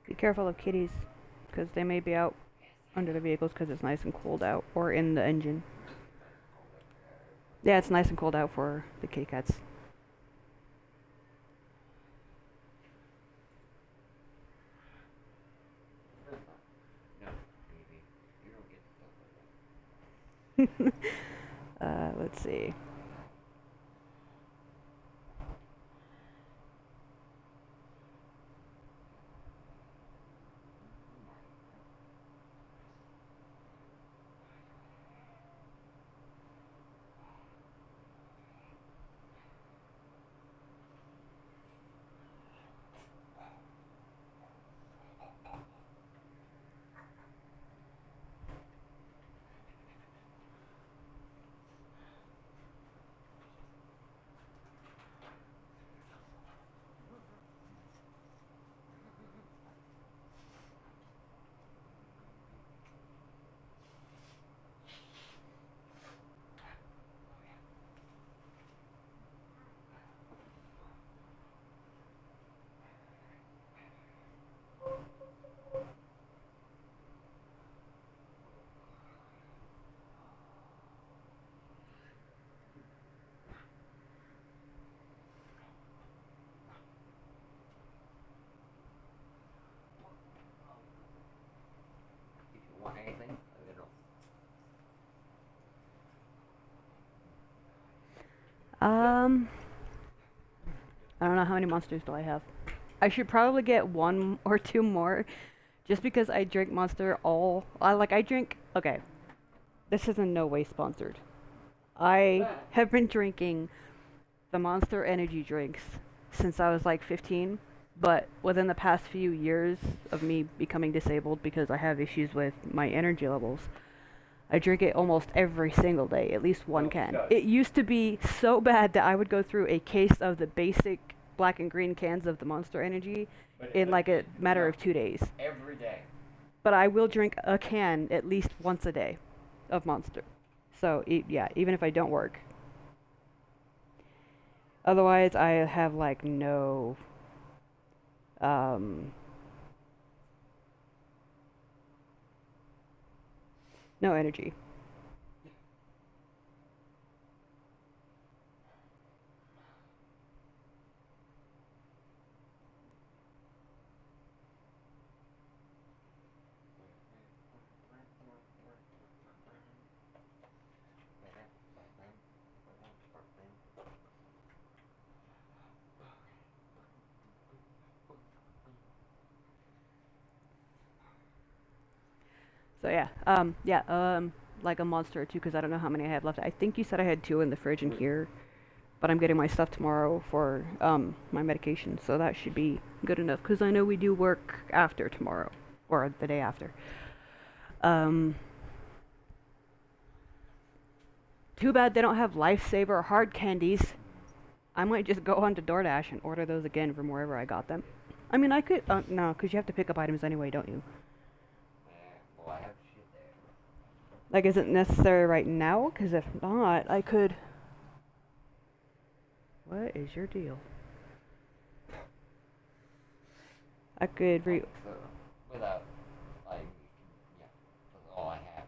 Be careful of kitties, because they may be out under the vehicles because it's nice and cold out, or in the engine. Yeah, it's nice and cold out for the kitty cats. Let's see. Anything? I don't know how many monsters do I have. I should probably get 1 or 2 more, just because I drink Monster I drink. Okay, this is in no way sponsored. I have been drinking the Monster energy drinks since I was like 15, but within the past few years of me becoming disabled because I have issues with my energy levels, I drink it almost every single day, at least 1 can. It used to be so bad that I would go through a case of the basic black and green cans of the Monster Energy in like a matter of 2 days. Every day. But I will drink a can at least once a day of Monster. So, yeah, even if I don't work. Otherwise, I have like no energy. So yeah, like a monster or 2, because I don't know how many I have left. I think you said I had 2 in the fridge in here, but I'm getting my stuff tomorrow for my medication, so that should be good enough, because I know we do work after tomorrow, or the day after. Too bad they don't have Lifesaver hard candies. I might just go onto DoorDash and order those again from wherever I got them. I mean, I could, no, because you have to pick up items anyway, don't you? Well, I have shit there. Like, is it necessary right now? Because if not, I could... What is your deal? I could Without, like, yeah, that's all I have.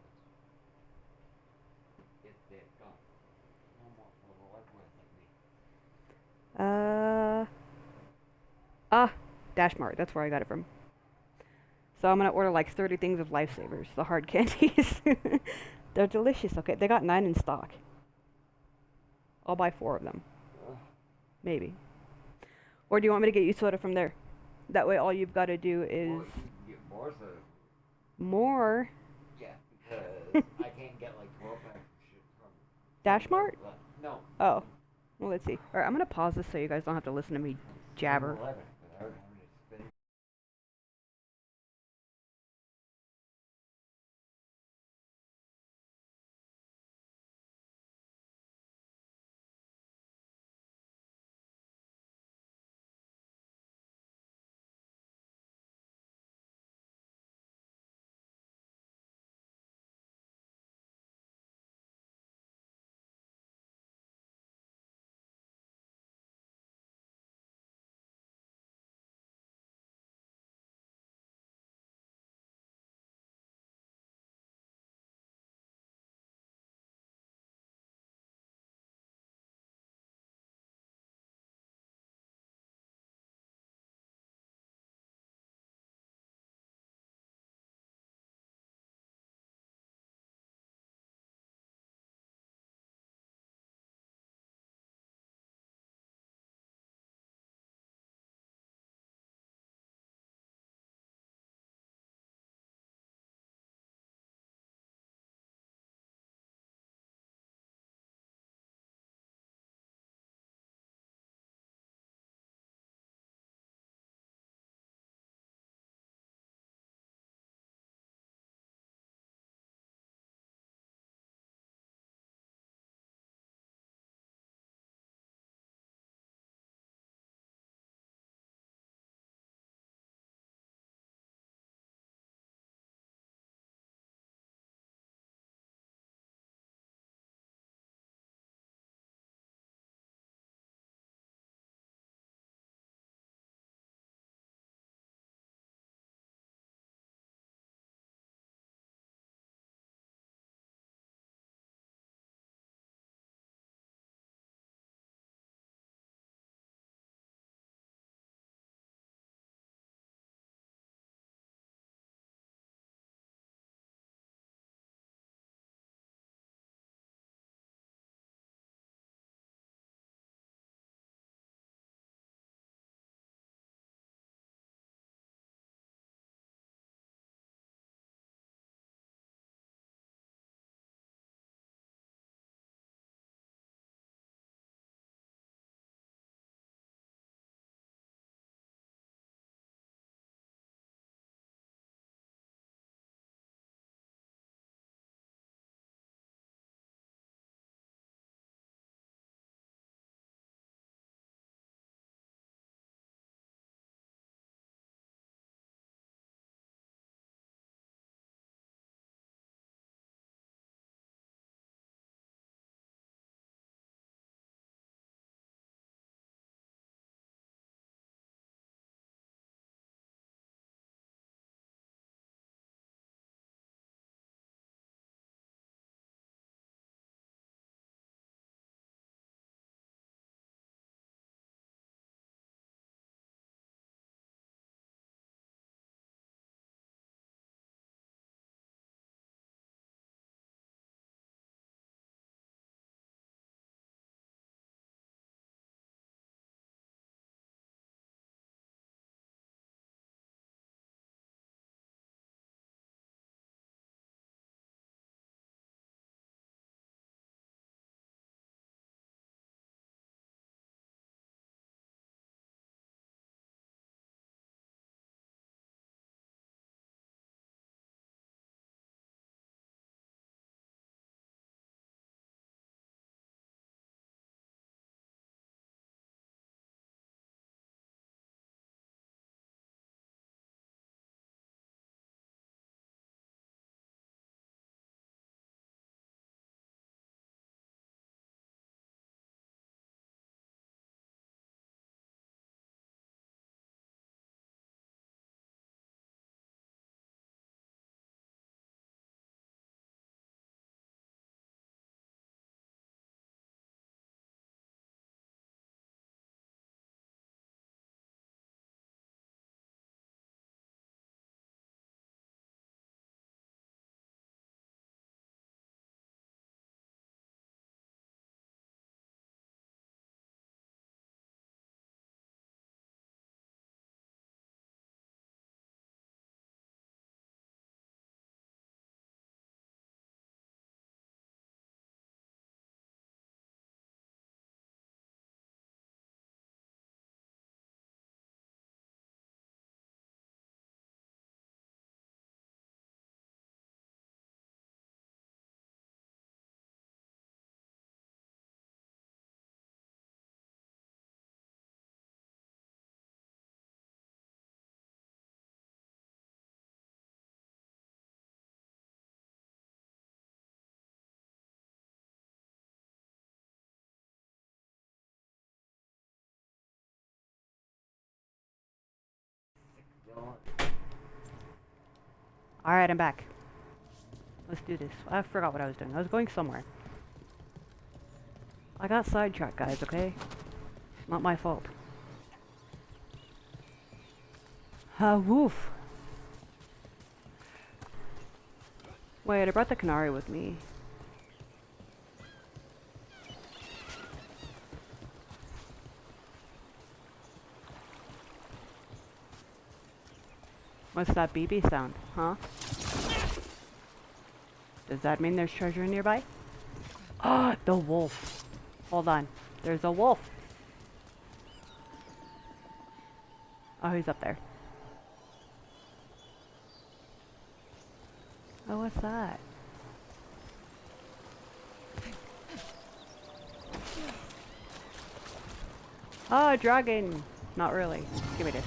It's dead, gone. No more for the life worth of me. Dashmart. That's where I got it from. So I'm gonna order like 30 things of Lifesavers, the hard candies. They're delicious. Okay, they got 9 in stock. I'll buy 4 of them. Maybe. Or do you want me to get you soda from there? That way all you've got to do is... Well, you can get more soda. More? Yeah, because I can't get like 12 packs of shit from... Dashmart? No. Oh. Well, let's see. Alright, I'm gonna pause this so you guys don't have to listen to me jabber. 11. Alright, I'm back. Let's do this. I forgot what I was doing. I was going somewhere. I got sidetracked, guys, okay? It's not my fault. Woof. Wait, I brought the canary with me. What's that BB sound, huh? Does that mean there's treasure nearby? Oh, the wolf. Hold on. There's a wolf. Oh, he's up there. Oh, what's that? Oh, a dragon. Not really. Give me this.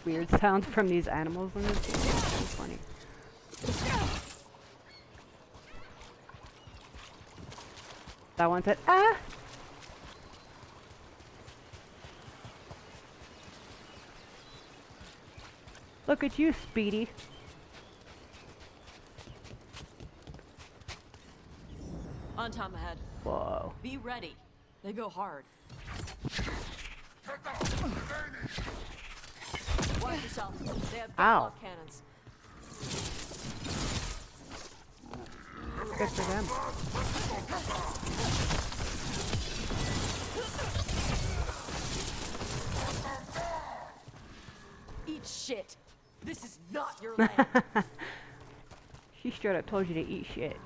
Weird sounds from these animals in this game. It's funny. That one said, ah! Look at you, Speedy. On Tom ahead. Whoa. Be ready. They go hard. Watch yourself. They have Ow. gunpowder cannons. Good for them. Eat shit. This is not your land. She straight up told you to eat shit.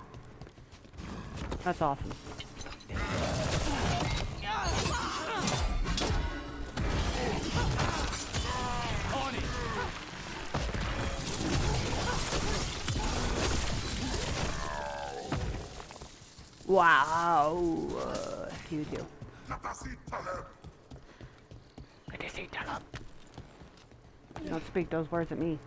That's awesome. Wow. You do. Don't speak those words at me.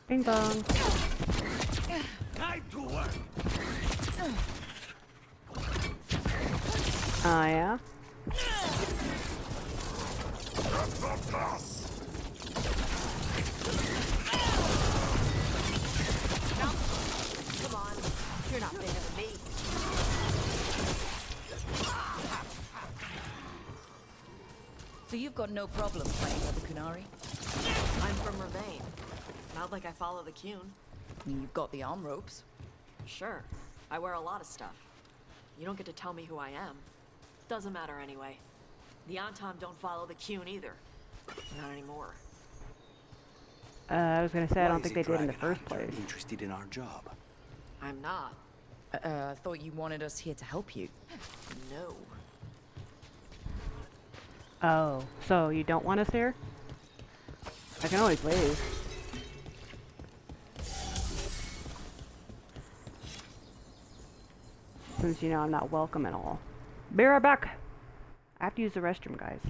Bing bong. Time to work. Oh, yeah? Come on. You're not bigger than me. So you've got no problem fighting with the Kunari? I'm from Ravain. Not like I follow the Qun. I mean, you've got the arm ropes. Sure. I wear a lot of stuff. You don't get to tell me who I am. Doesn't matter anyway. The Antam don't follow the Qun either. Not anymore. I was gonna say, I don't think they did in the first place. Interested in our job? I'm not. I thought you wanted us here to help you. No. Oh, so you don't want us here? I can always leave. Since, you know, I'm not welcome at all. Be right back. I have to use the restroom, guys.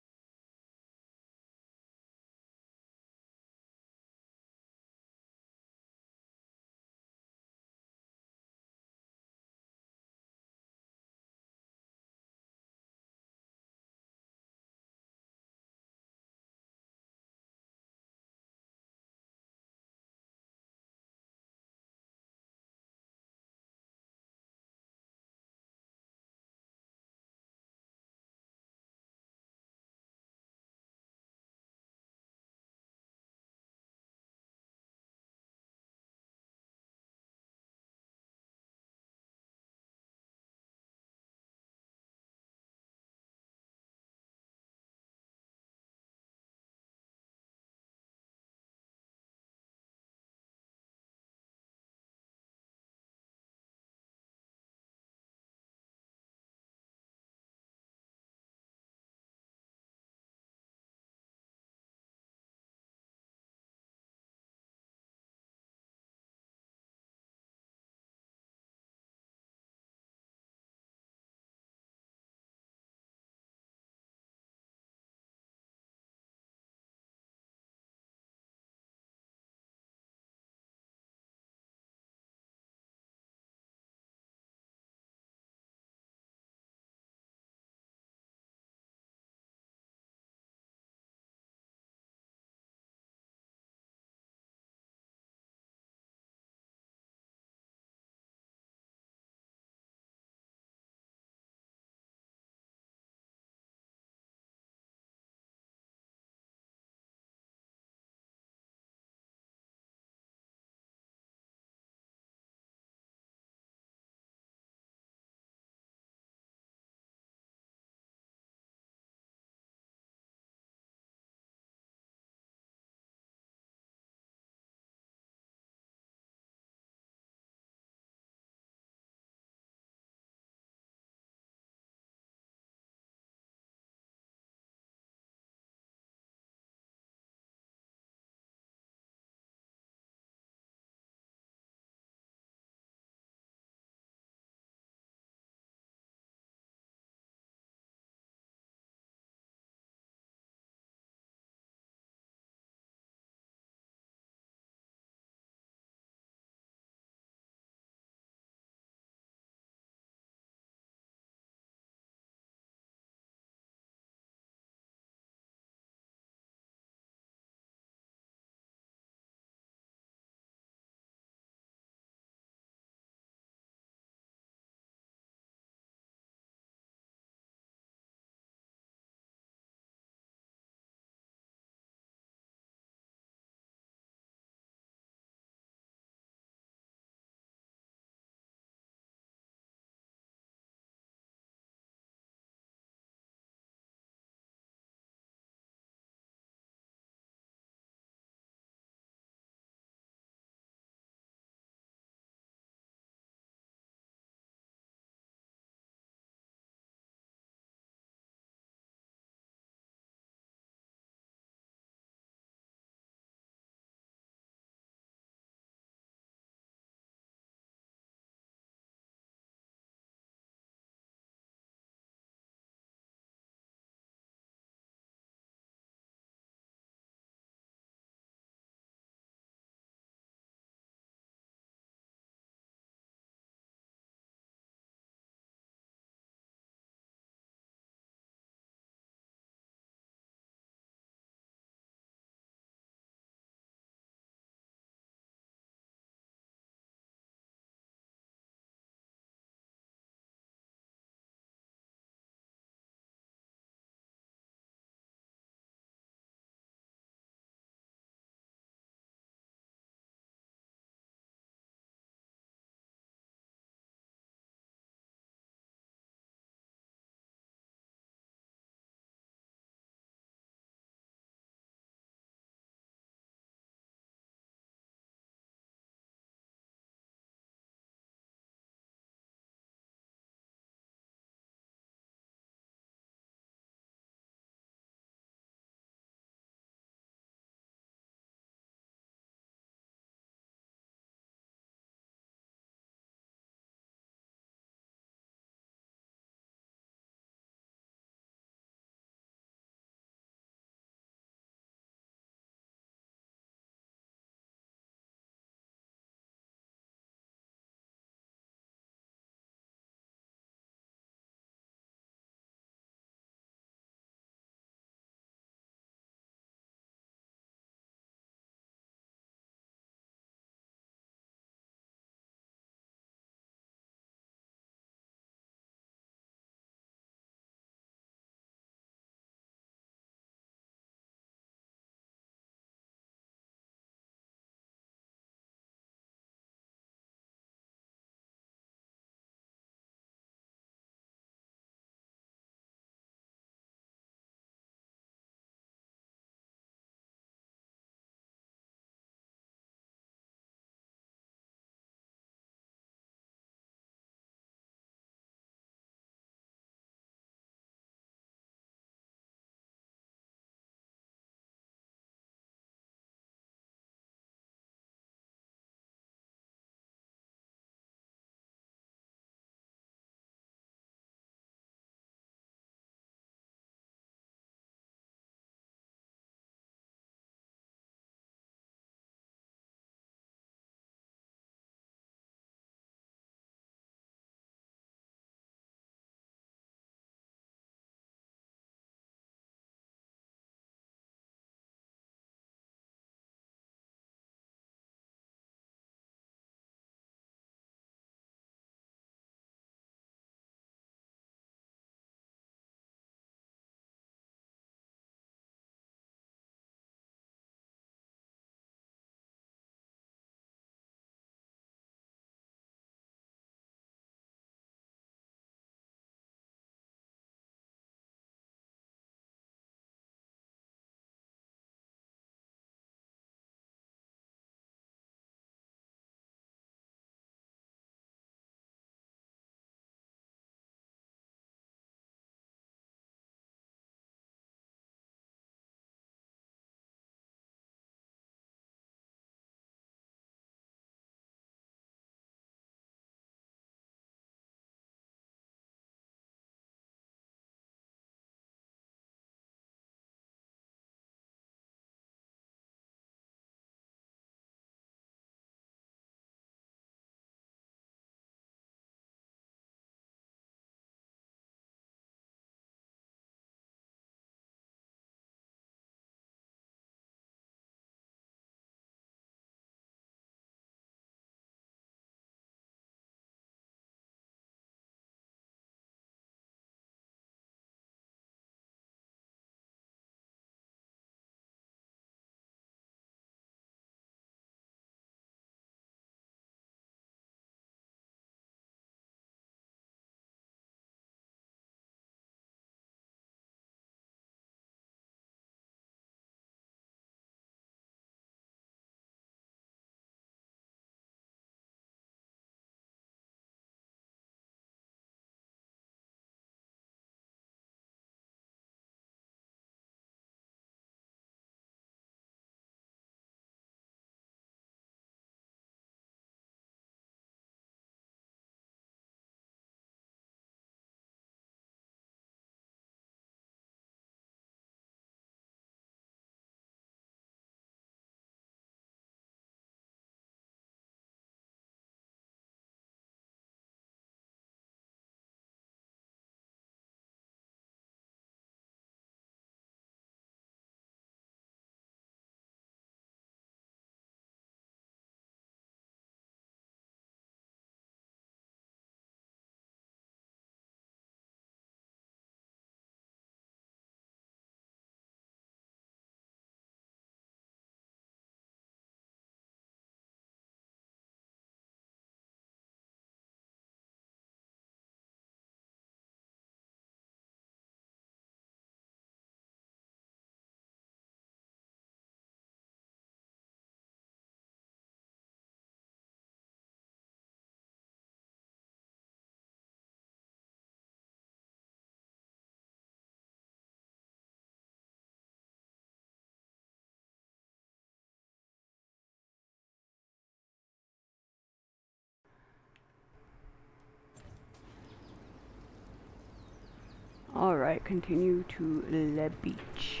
Alright, continue to the beach.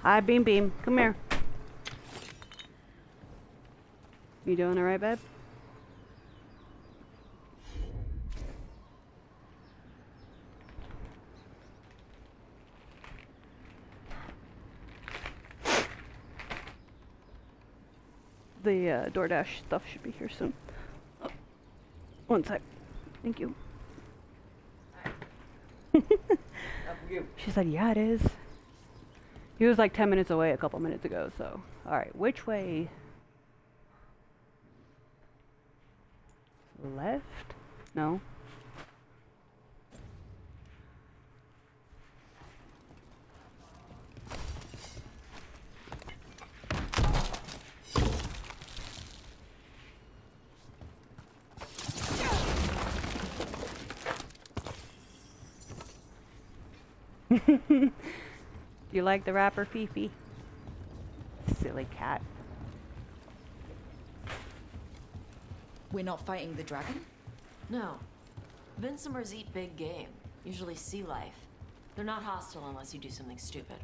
Hi, Beam Beam. Come here. You doing alright, babe? The DoorDash stuff should be here soon. Oh, one sec. Thank you. She said, yeah, it is. He was like 10 minutes away a couple minutes ago, so. Alright, which way? Left? No. Do you like the rapper, Fifi? Silly cat. We're not fighting the dragon? No. Vincimers eat big game, usually sea life. They're not hostile unless you do something stupid.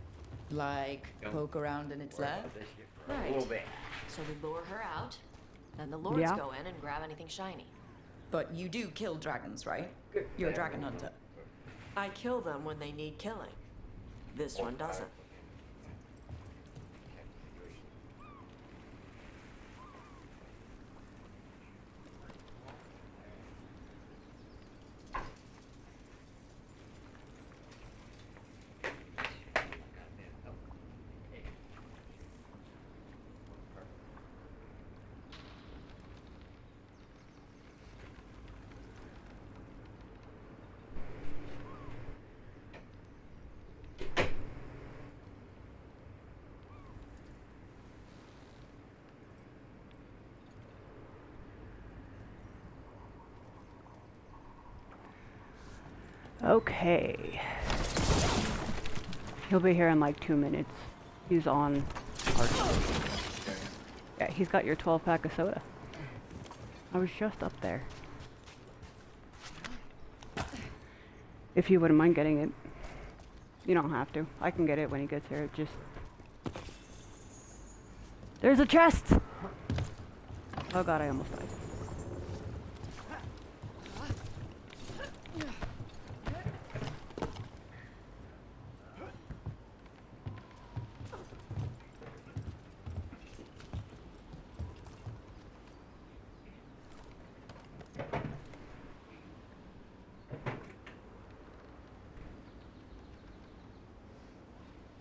Like poke around in its lair? Right. So we lure her out, then the lords go in and grab anything shiny. But you do kill dragons, right? You're a dragon hunter. I kill them when they need killing. This one doesn't. Okay. He'll be here in like 2 minutes. He's on Arch. Yeah, he's got your 12-pack of soda. I was just up there. If you wouldn't mind getting it. You don't have to. I can get it when he gets here. Just... There's a chest! Oh god, I almost died.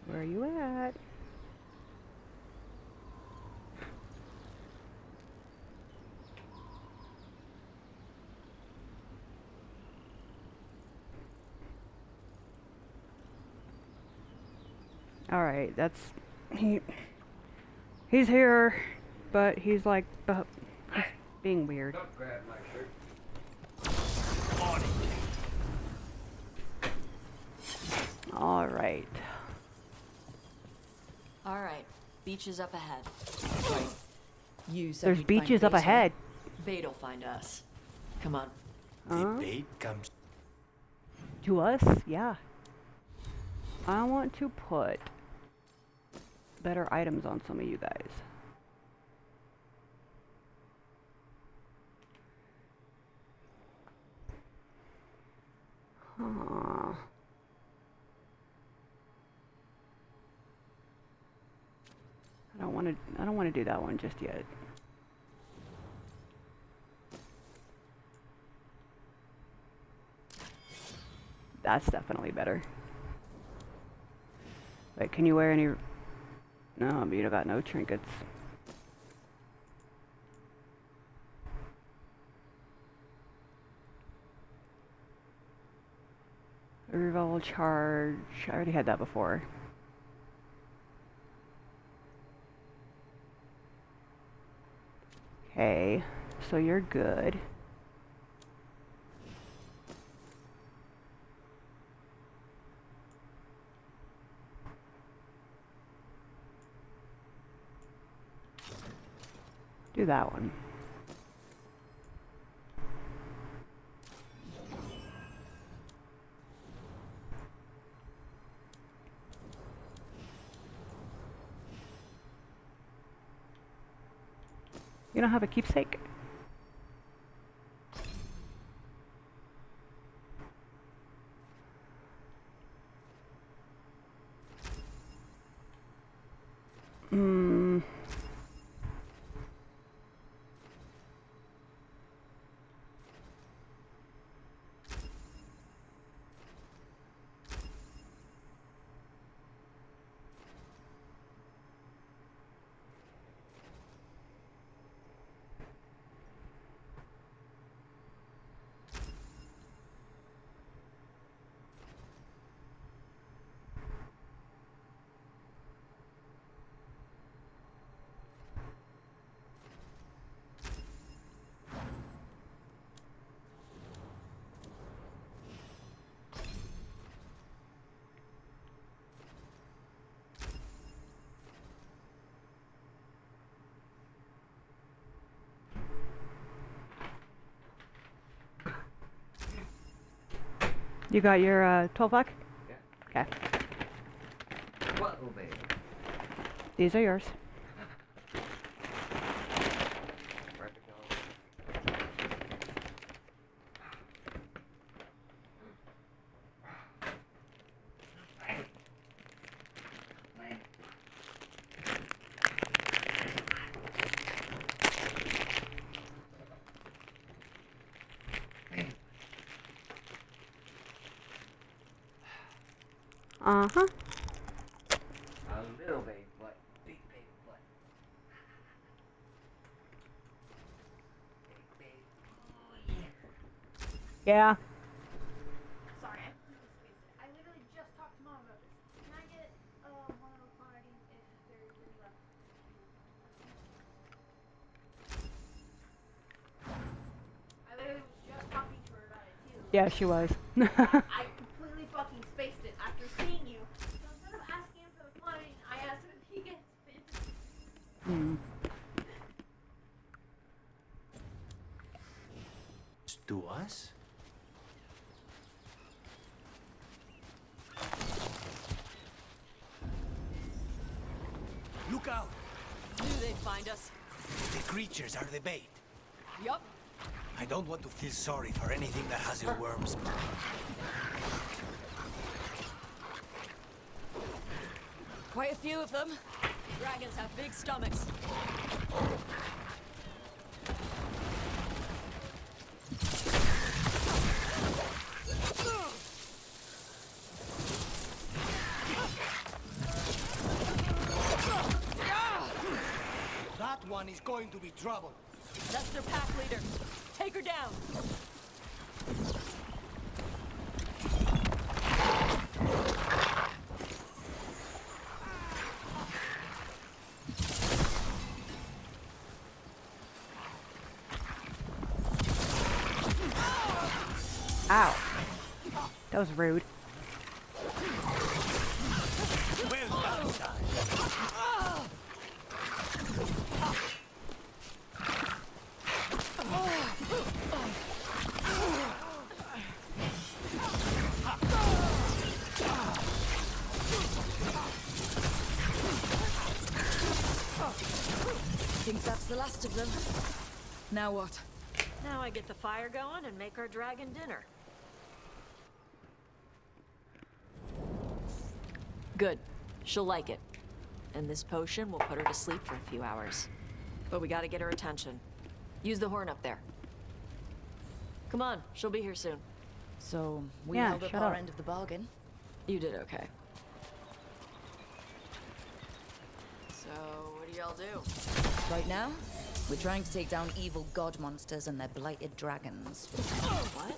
Where are you at? Alright, that's... He's here, but he's like... he's being weird. Don't grab my shirt. Alright. Alright, beach is up ahead. You said There's we'd beaches find up Beta. ahead. Bait'll find us. Come on. The bait comes. To us? Yeah. I want to put better items on some of you guys. Huh. I don't want to do that one just yet. That's definitely better. Wait, can you wear any... No, but you got no trinkets. Revolve charge. I already had that before. Okay, so you're good. Do that one. You don't have a keepsake? Hmm. You got your 12 pack? Yeah. Okay. What will be? These are yours. Uh-huh. A little bit, but big butt. Big. Oh, Yeah. Sorry, I completely spaced it. I literally just talked to Mom about this. Can I get one of those quantities if there's any left? I literally was just talking to her about it too. Yeah, she was. I completely fucking spaced it after seeing you. So instead of asking him for the quantity, I asked him if he gets it. Hmm. To us? Look out! Knew they'd find us. The creatures are the bait. Yup. I don't want to feel sorry for anything that has your worms. Quite a few of them. Dragons have big stomachs. That one is going to be trouble. That's their pack leader. Take her down. Ow. That was rude. Well done, son. Think that's the last of them. Now what? Now I get the fire going and make our dragon dinner. Good. She'll like it. And this potion will put her to sleep for a few hours. But we gotta get her attention. Use the horn up there. Come on, she'll be here soon. So, we Yeah, held up shut our up. end of the bargain. You did okay. So, what do y'all do? Right now, we're trying to take down evil god monsters and their blighted dragons. What?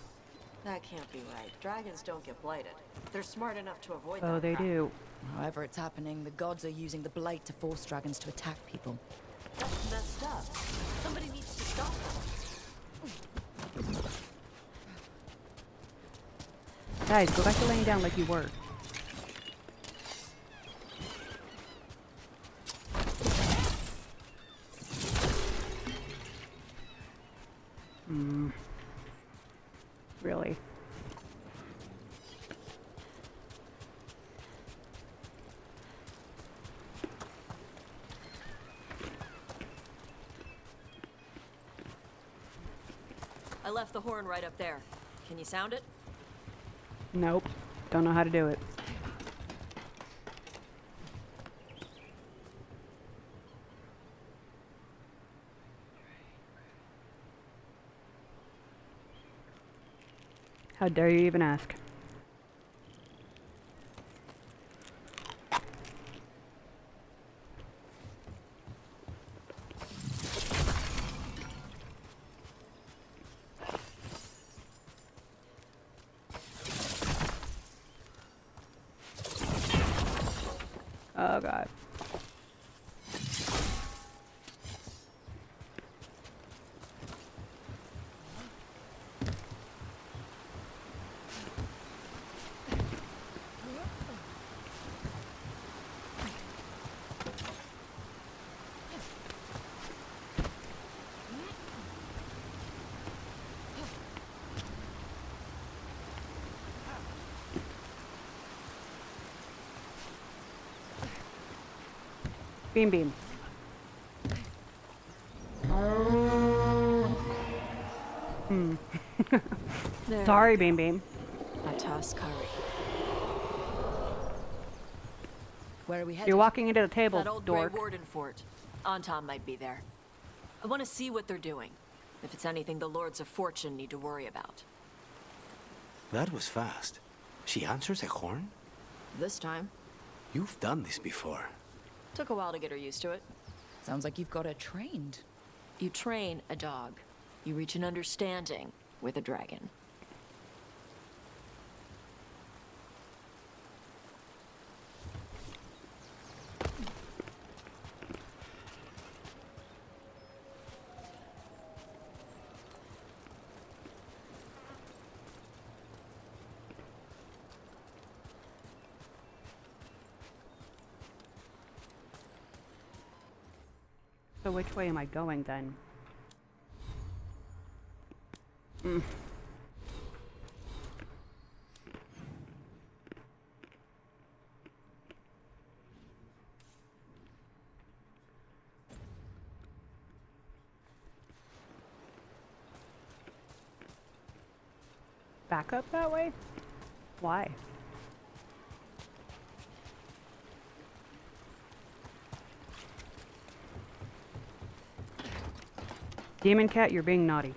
That can't be right. Dragons don't get blighted. They're smart enough to avoid Oh, that they crap. do. However it's happening, the gods are using the blight to force dragons to attack people. That's messed up. Somebody needs to stop them. Guys, go back to laying down like you were. Hmm. Really? I left the horn right up there. Can you sound it? Nope. Don't know how to do it. How dare you even ask? Oh god. Beam beam. There Sorry, we Beam go. Beam. A toss curry. Where are we headed? You're walking into the table, That old dork. Grey Warden fort. Anton might be there. I want to see what they're doing. If it's anything the Lords of Fortune need to worry about. That was fast. She answers a horn? This time. You've done this before. Took a while to get her used to it. Sounds like you've got her trained. You train a dog. You reach an understanding with a dragon. So which way am I going then? Mm. Back up that way? Why? Demon Cat, you're being naughty.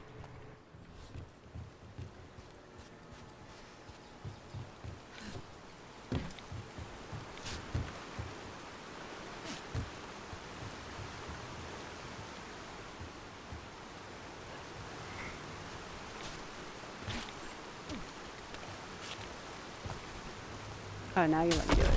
Oh, now you let me do it.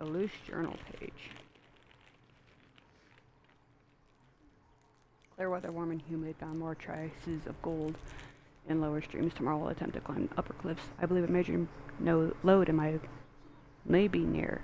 A loose journal page. Clear weather, warm and humid. Found more traces of gold in lower streams. Tomorrow we'll attempt to climb upper cliffs. I believe a major load in my may be near.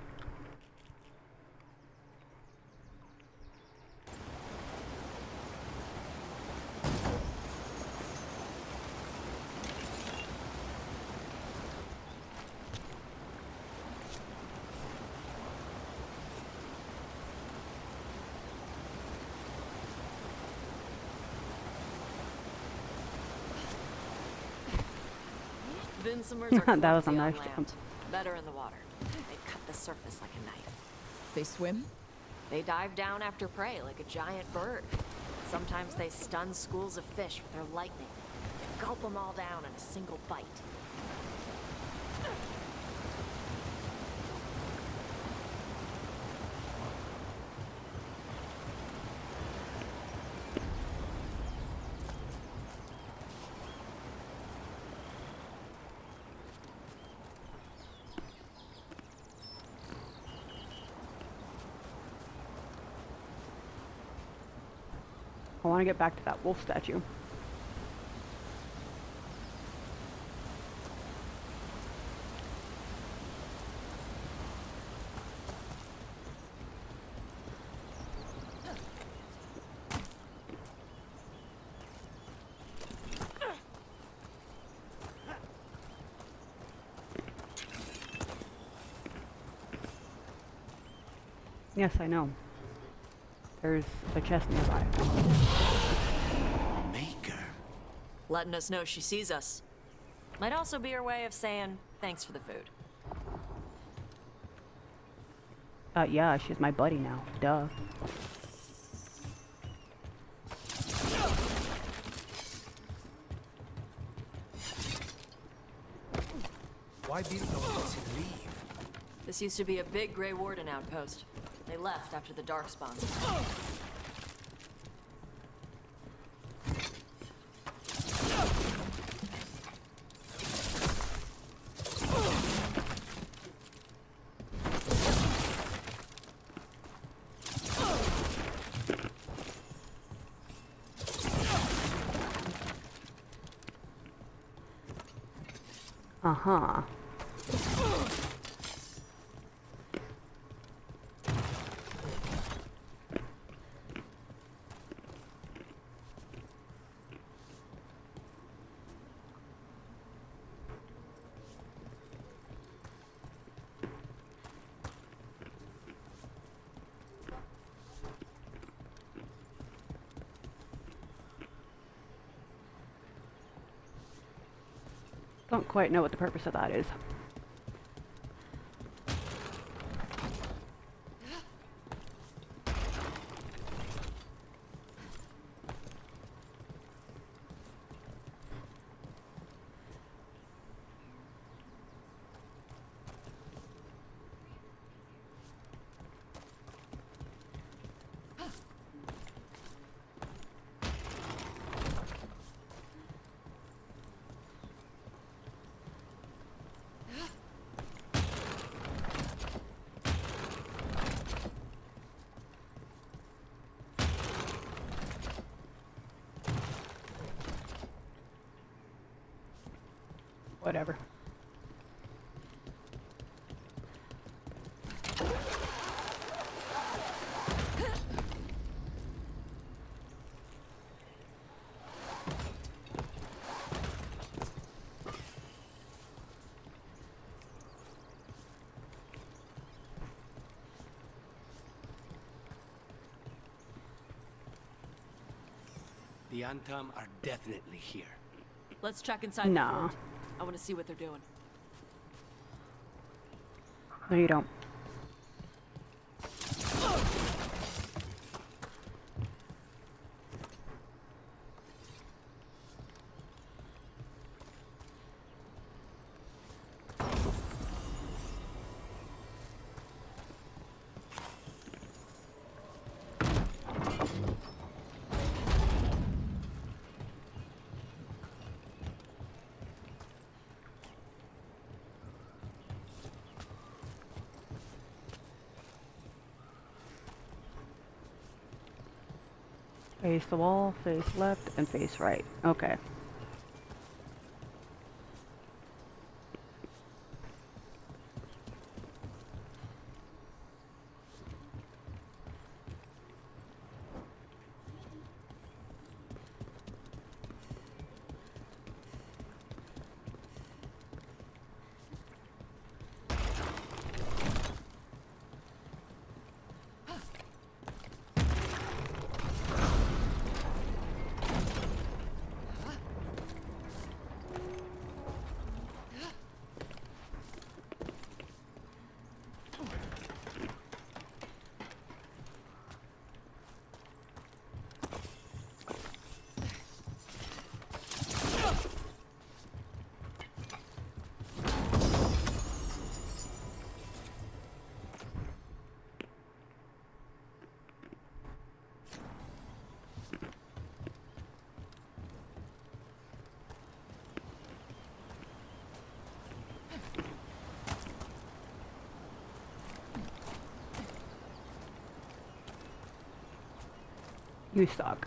Vinsomers are That was a clumsy on nice land. jump. Better in the water. They cut the surface like a knife. They swim? They dive down after prey like a giant bird. Sometimes they stun schools of fish with their lightning. They gulp them all down in a single bite. I want to get back to that wolf statue. Yes, I know. There's a chest nearby. Maker. Letting us know she sees us. Might also be her way of saying thanks for the food. Yeah, she's my buddy now. Duh. Why didn't no one leave? This used to be a big Grey Warden outpost. They left after the Darkspawn. Uh-huh. Don't quite know what the purpose of that is. Whatever. The Antam are definitely here. Let's check inside the fort. I want to see what they're doing. No, you don't. Face the wall, face left, and face right. Okay. You suck.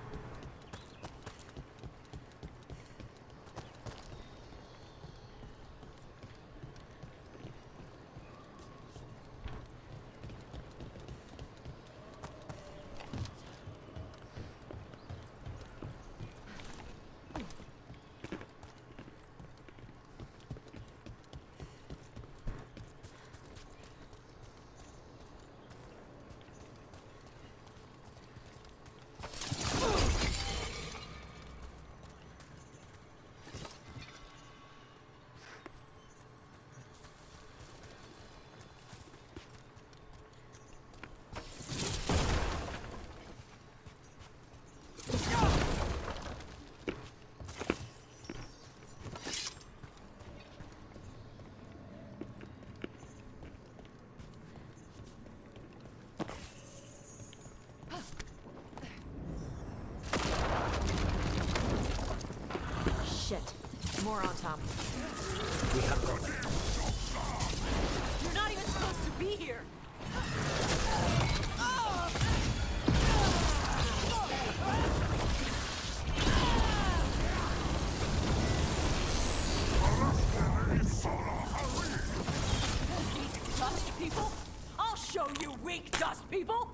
more on Tom. We have company. You're not even supposed to be here. Dust people? I'll show you weak dust people!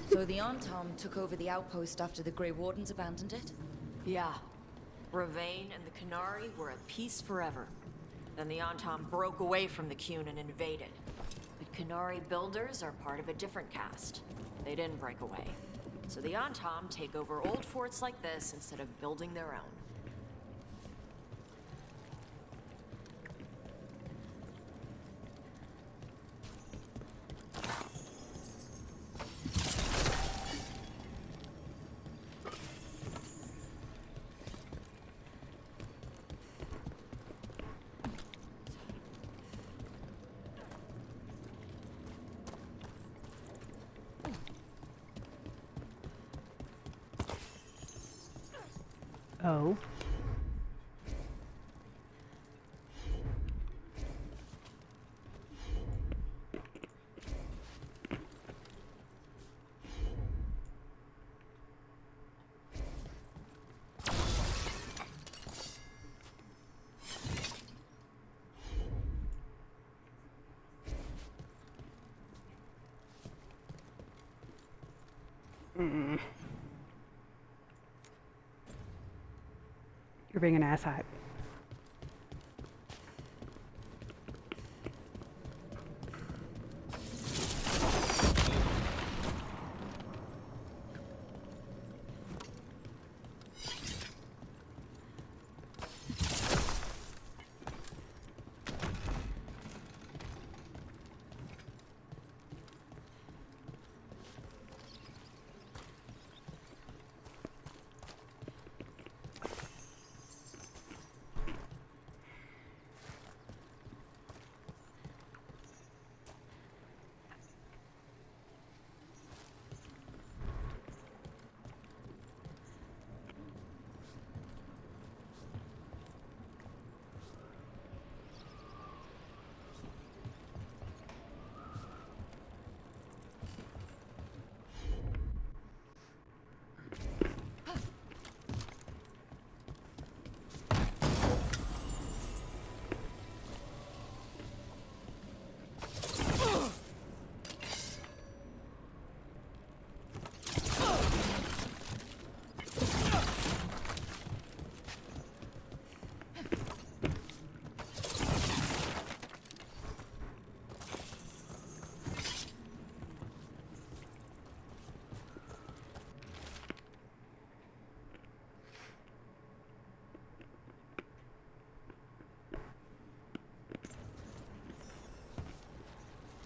So the Antam took over the outpost after the Grey Wardens abandoned it? Yeah. Ravain and the Qunari were at peace forever. Then the Antam broke away from the Qun and invaded. But Qunari builders are part of a different caste. They didn't break away. So the Antam take over old forts like this instead of building their own. Oh. You're being an asshat.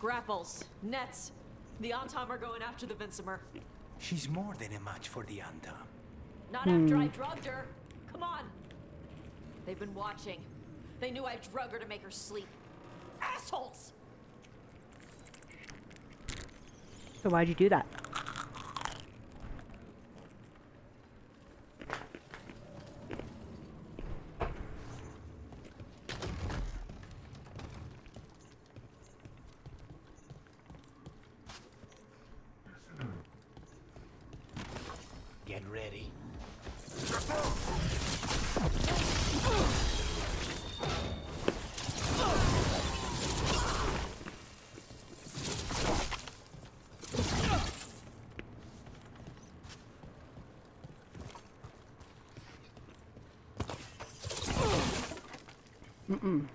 Grapples, nets. The Antam are going after the Vinsimer. She's more than a match for the Antam. Not after I drugged her. Come on. They've been watching. They knew I drug her to make her sleep. Assholes! So why'd you do that? Get ready. Mm-mm.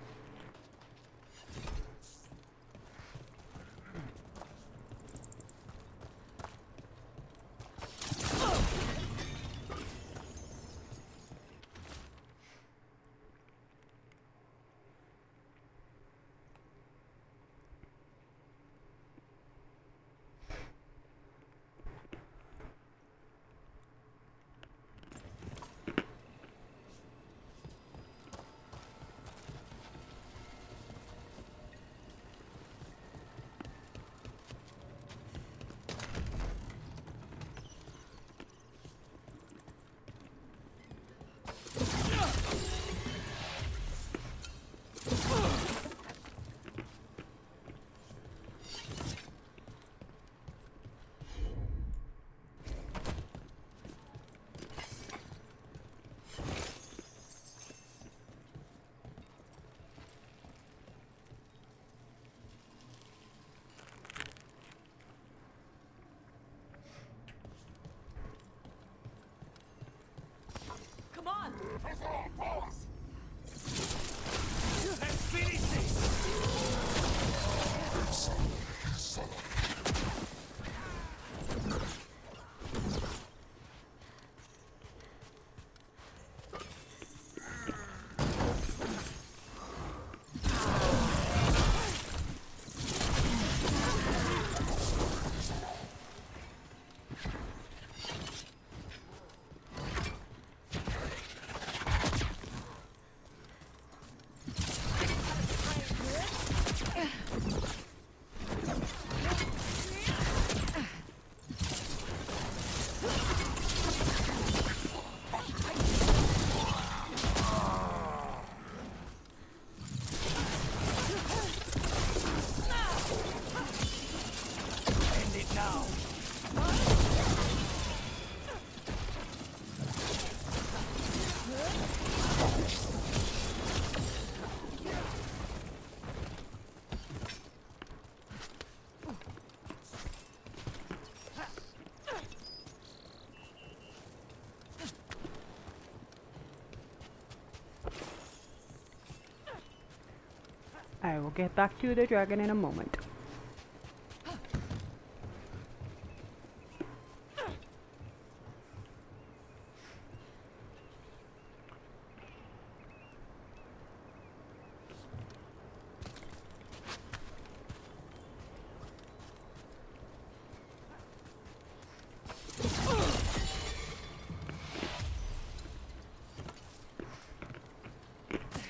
I will get back to the dragon in a moment.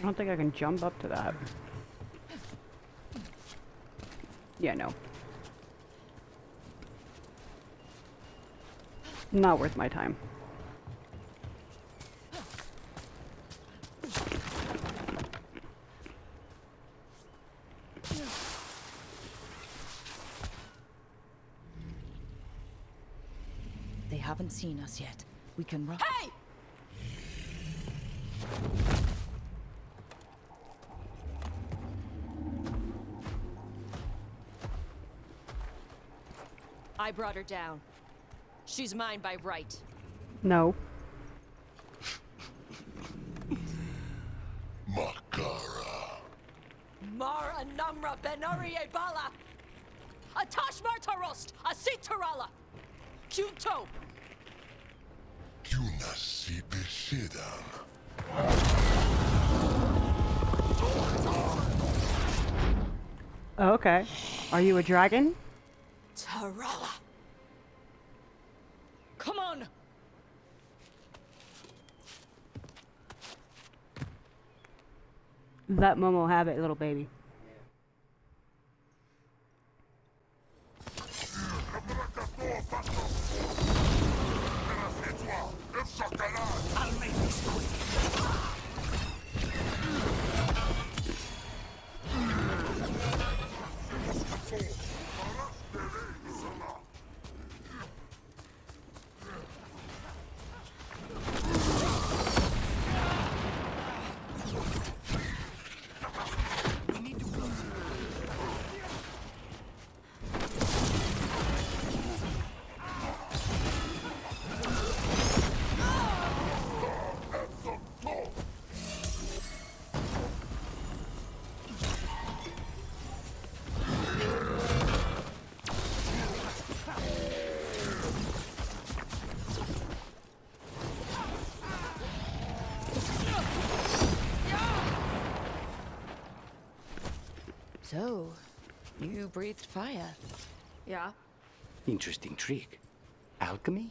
I don't think I can jump up to that. Yeah, no. Not worth my time. They haven't seen us yet. We can run. Hey! I brought her down. She's mine by right. No. Makara. Mar Anamra Benari Bala. Atash Martarost. Asit Tarala. Kunto. Kunasi Beshidan. Oh, okay. Are you a dragon? Tarala. Come on. Let Momo have it, little baby. I'll make this quick. So, you breathed fire. Yeah. Interesting trick. Alchemy?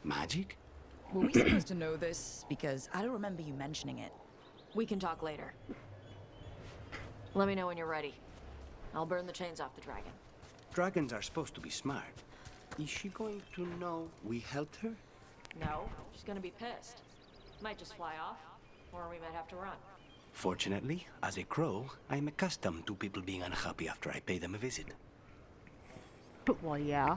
Magic? Were we supposed to know this? Because I don't remember you mentioning it. We can talk later. Let me know when you're ready. I'll burn the chains off the dragon. Dragons are supposed to be smart. Is she going to know we helped her? No, she's gonna be pissed. Might just fly off, or we might have to run. Fortunately, as a crow, I'm accustomed to people being unhappy after I pay them a visit. Well, yeah.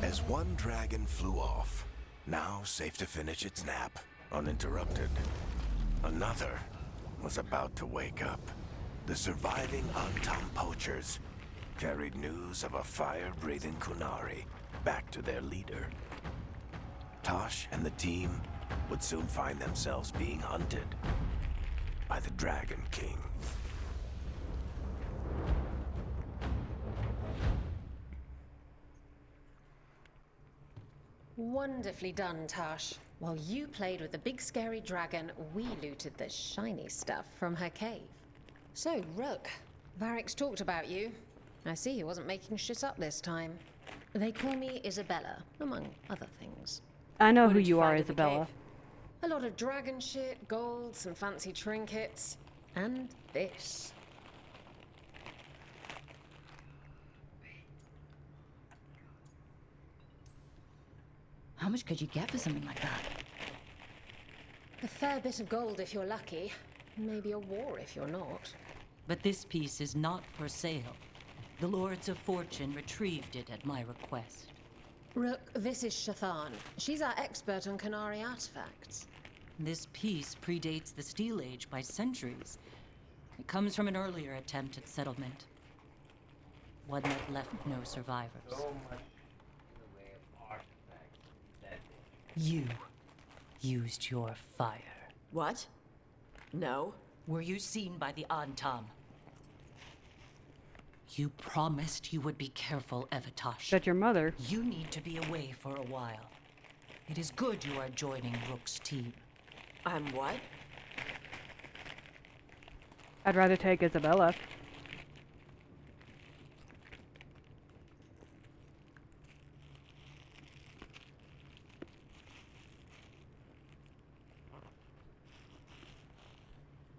As one dragon flew off, now safe to finish its nap, uninterrupted. Another was about to wake up. The surviving Antam poachers carried news of a fire-breathing Kunari back to their leader. Tosh and the team would soon find themselves being hunted by the Dragon King. Wonderfully done, Tash. While you played with the big scary dragon, we looted the shiny stuff from her cave. So, Rook, Varric's talked about you. I see he wasn't making shit up this time. They call me Isabella, among other things. I know What who did you are, find in the Isabella. cave? A lot of dragon shit, gold, some fancy trinkets, and this. How much could you get for something like that? A fair bit of gold if you're lucky. Maybe a war if you're not. But this piece is not for sale. The Lords of Fortune retrieved it at my request. Rook, this is Shathan. She's our expert on Qunari artifacts. This piece predates the Steel Age by centuries. It comes from an earlier attempt at settlement. One that left no survivors. So much in the way of artifacts that You used your fire. What? No. Were you seen by the Antam? You promised you would be careful, Evatosh. That's your mother. You need to be away for a while. It is good you are joining Rook's team. I'm what? I'd rather take Isabella.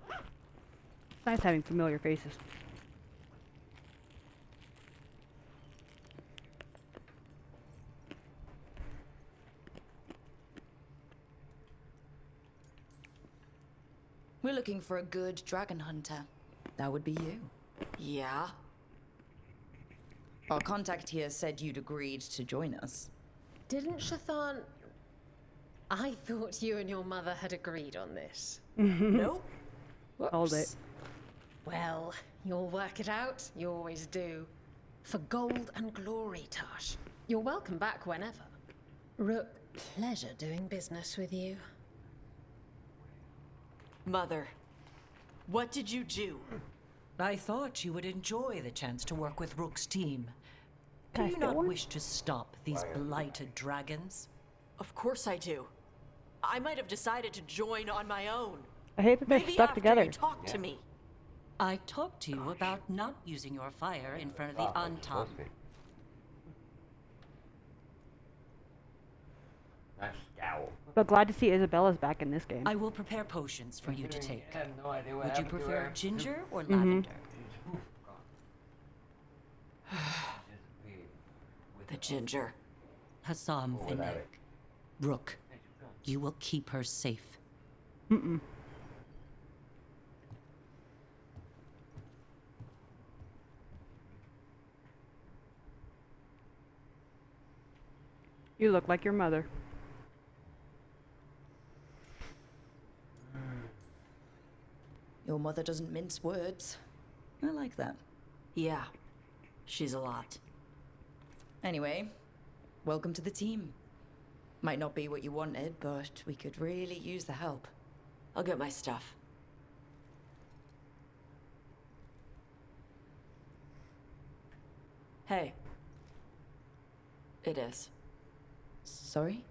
It's nice having familiar faces. We're looking for a good dragon hunter. That would be you. Yeah? Our contact here said you'd agreed to join us. Didn't Shathan... I thought you and your mother had agreed on this. Nope. Hold it. Well, you'll work it out. You always do. For gold and glory, Tosh. You're welcome back whenever. Rook, pleasure doing business with you. Mother, what did you do? I thought you would enjoy the chance to work with Rook's team. Do you not wish to stop these blighted dragons? Of course I do. I might have decided to join on my own. I hate that they're Maybe stuck after together. you talked to me. I talked to you about not using your fire in front of the Antam. But glad to see Isabella's back in this game. I will prepare potions for you to take. I have no idea what Would you happened to prefer her. ginger or Mhm. lavender? The ginger. Hassam Vinek. Rook, you will keep her safe. Mm-mm. You look like your mother. Your mother doesn't mince words. I like that. Yeah, she's a lot. Anyway, welcome to the team. Might not be what you wanted, but we could really use the help. I'll get my stuff. Hey. It is. Sorry?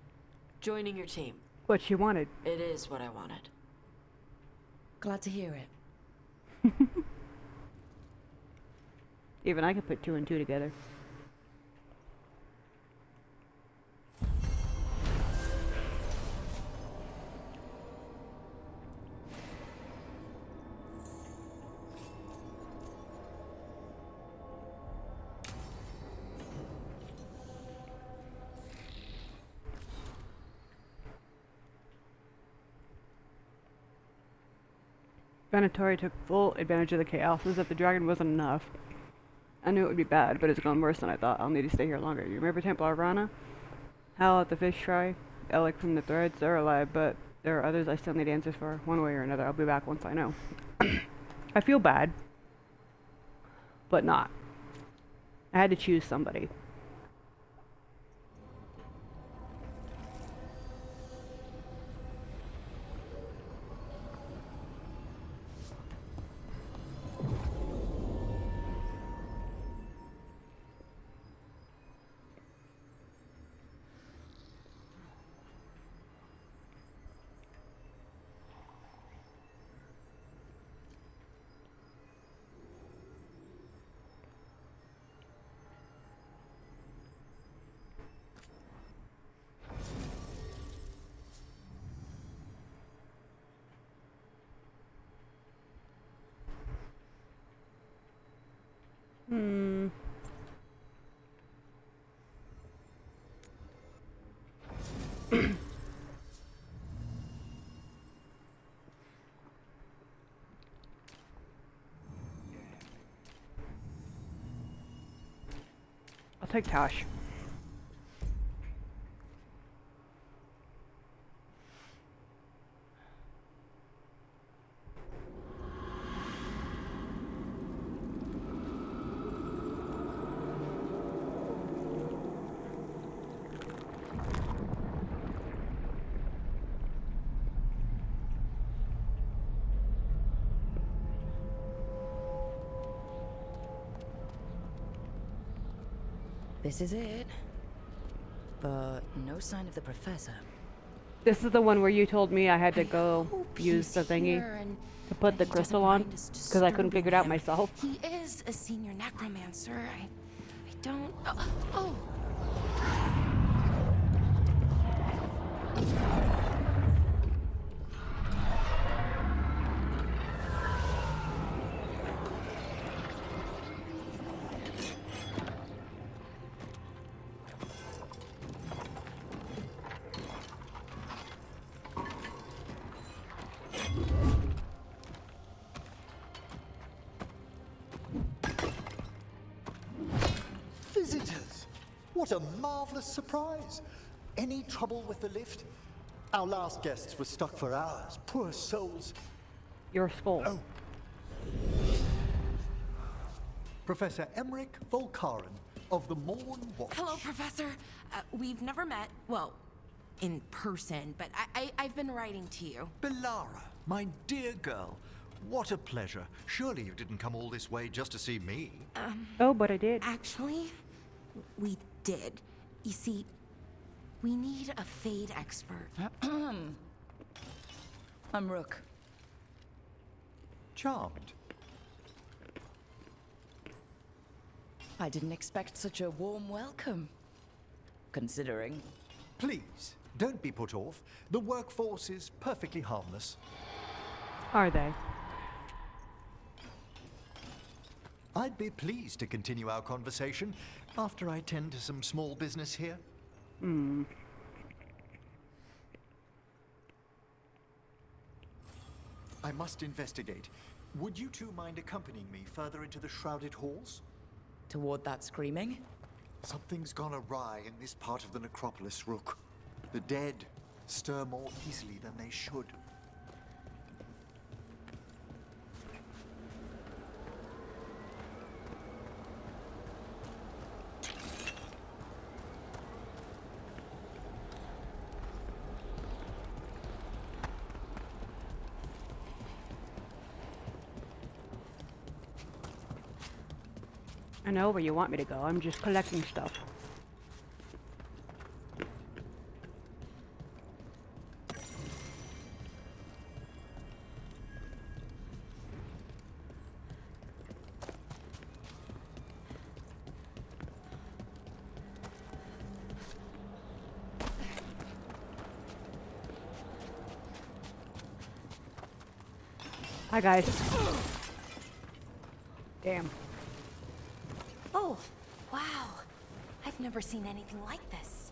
Joining your team. What she wanted. It is what I wanted. Glad to hear it. Even I could put 2 and 2 together. Venatori took full advantage of the chaos as if the dragon wasn't enough. I knew it would be bad, but it's gone worse than I thought. I'll need to stay here longer. You remember Templar Rana? Hal at the fish fry? Alec from the threads? They're alive, but there are others I still need answers for. One way or another, I'll be back once I know. I feel bad, but not. I had to choose somebody. Hmm. take Tosh. This is it. But no sign of the professor. This is the one where you told me I had to go use the thingy here and to put the crystal on because I couldn't figure it out myself. He is a senior necromancer. I don't. Oh. Visitors! What a marvelous surprise! Any trouble with the lift? Our last guests were stuck for hours. Poor souls. Your skull. Oh. Professor Emmerich Volkaren of the Morn Watch. Hello, Professor. We've never met. Well, in person, but I've been writing to you. Belara, my dear girl. What a pleasure. Surely you didn't come all this way just to see me. Oh, but I did. Actually, we did. You see, we need a Fade expert. I'm Rook. Charmed. I didn't expect such a warm welcome. Considering. Please, don't be put off. The workforce is perfectly harmless. Are they? I'd be pleased to continue our conversation after I tend to some small business here. I must investigate. Would you two mind accompanying me further into the shrouded halls? Toward that screaming? Something's gone awry in this part of the necropolis, Rook. The dead stir more easily than they should. I know where you want me to go. I'm just collecting stuff. Hi, guys. Damn. Oh, wow. I've never seen anything like this.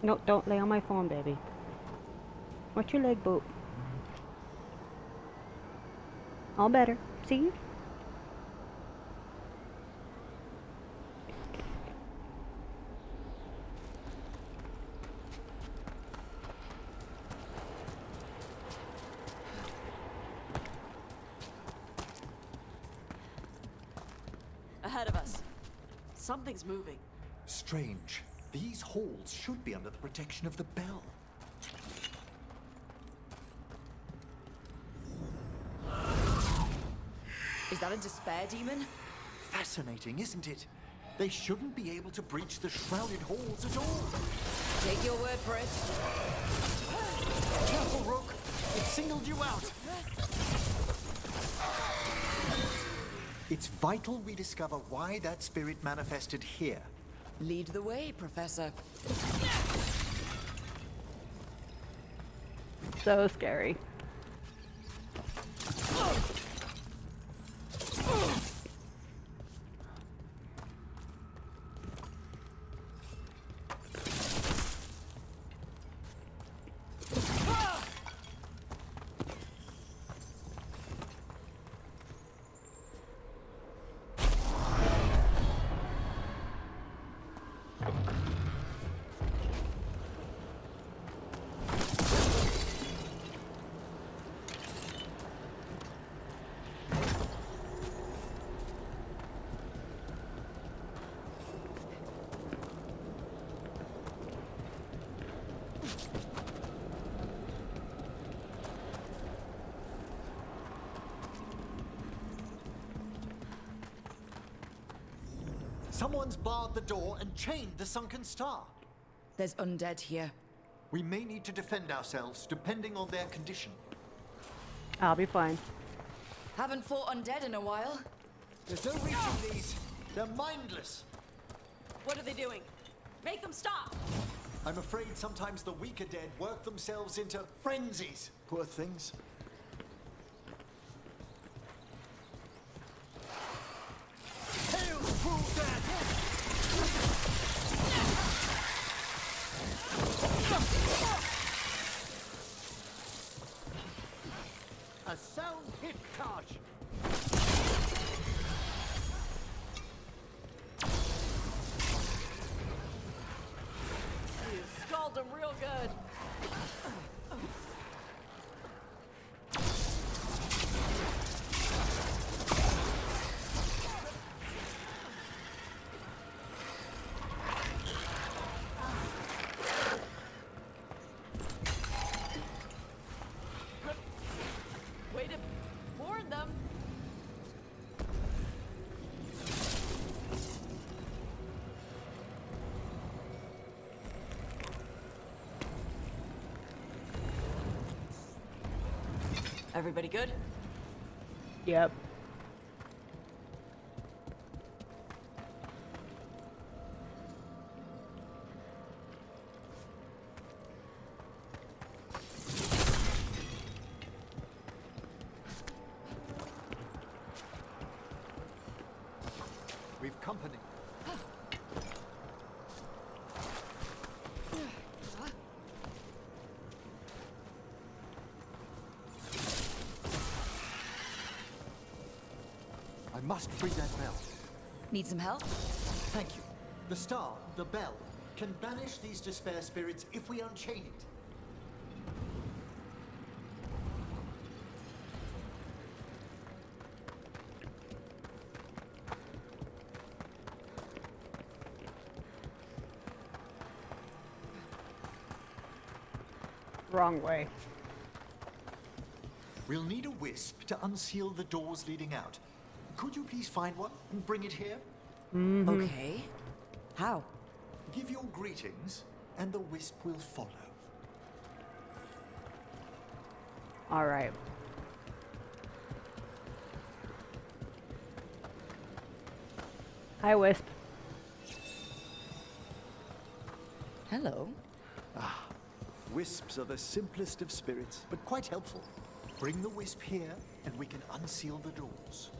No, don't lay on my phone, baby. What's your leg boot? All better. See? Ahead of us. Something's moving. Strange. These halls should be under the protection of the bell. Is that a despair demon? Fascinating, isn't it? They shouldn't be able to breach the shrouded halls at all. Take your word for it. Careful, Rook. It singled you out. It's vital we discover why that spirit manifested here. Lead the way, Professor. So scary. Someone's barred the door and chained the sunken star. There's undead here. We may need to defend ourselves, depending on their condition. I'll be fine. Haven't fought undead in a while. There's no reaching these. They're mindless. What are they doing? Make them stop! I'm afraid sometimes the weaker dead work themselves into frenzies. Poor things. Hail, cruel death! A sound hit, Kosh. You scalded them real good. Way to warn them. Everybody good? Yep. We've company. I must free that bell. Need some help? Thank you. The star, the bell, can banish these despair spirits if we unchain it. Wrong way. We'll need a wisp to unseal the doors leading out. Could you please find one and bring it here? Okay. How? Give your greetings, and the wisp will follow. All right. Hi, Wisp. Hello. Wisps are the simplest of spirits, but quite helpful. Bring the wisp here, and we can unseal the doors.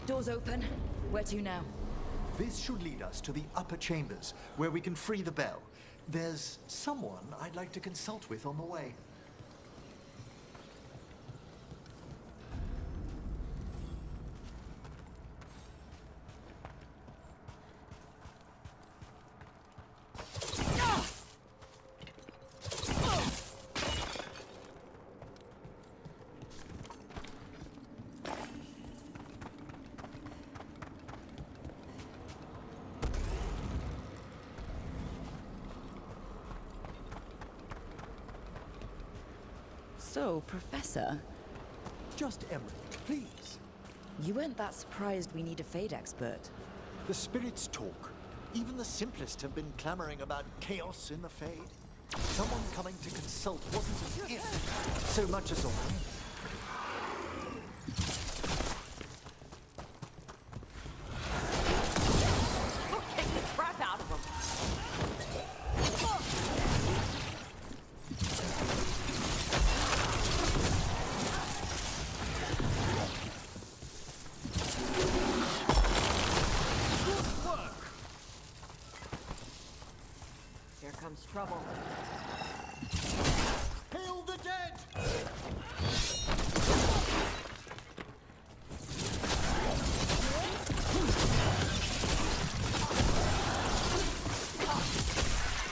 Doors open. Where to now? This should lead us to the upper chambers, where we can free the bell. There's someone I'd like to consult with on the way. So, Professor, Just Emmerich, please. You weren't that surprised we need a Fade expert. The spirits talk. Even the simplest have been clamoring about chaos in the Fade. Someone coming to consult wasn't an if, so much as a when. Kick the crap out of them. Here comes trouble. Hail the dead!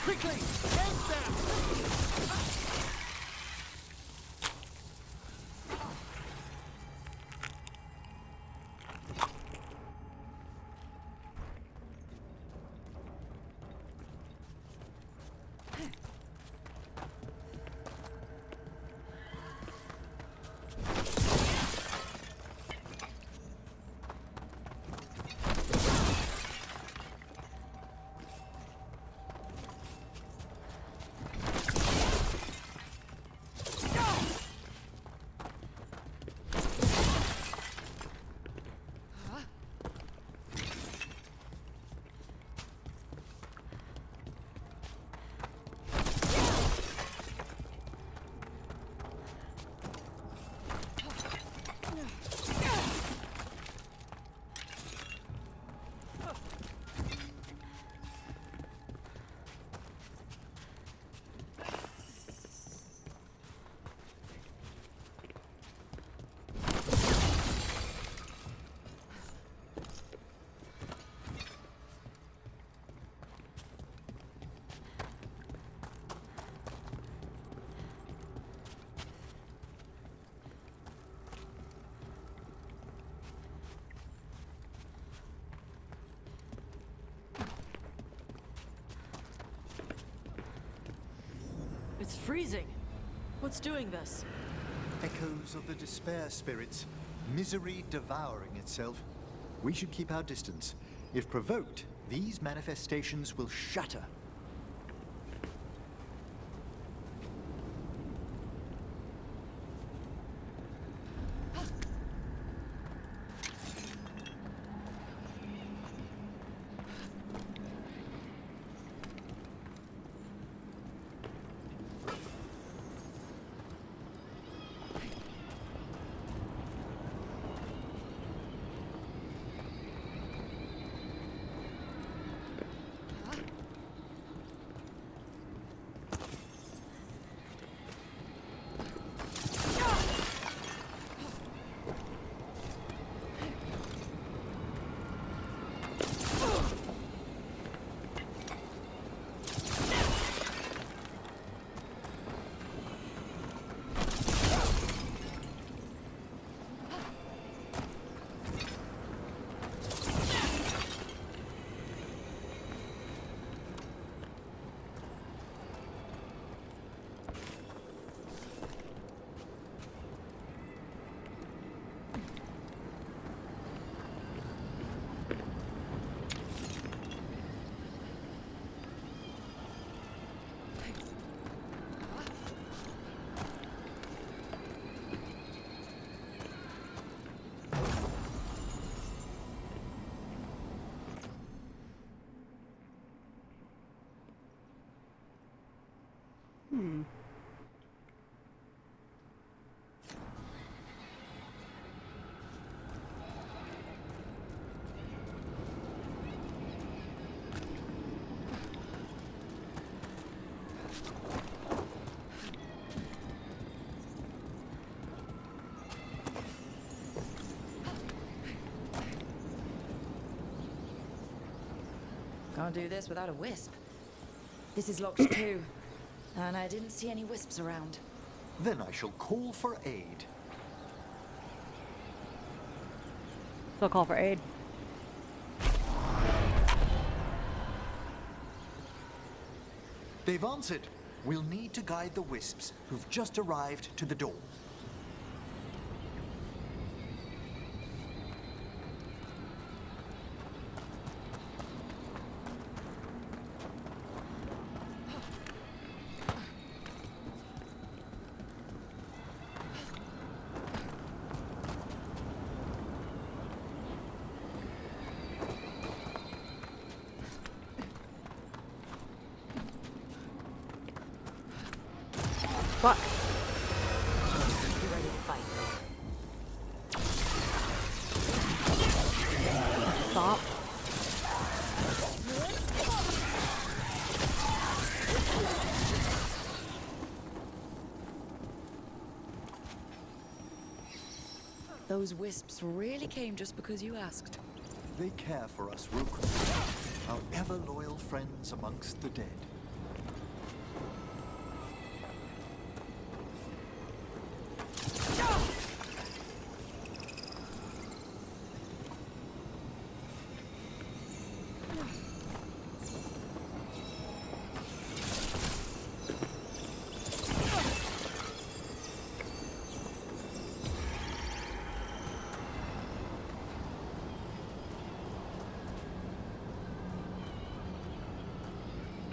Quickly! End them! It's freezing. What's doing this? Echoes of the despair spirits, misery devouring itself. We should keep our distance. If provoked, these manifestations will shatter. Can't do this without a wisp. This is locked too, and I didn't see any wisps around. Then I shall call for aid. So call for aid. They've answered. We'll need to guide the wisps who've just arrived to the door. Stop. Those wisps really came just because you asked. They care for us, Rook. Our ever-loyal friends amongst the dead.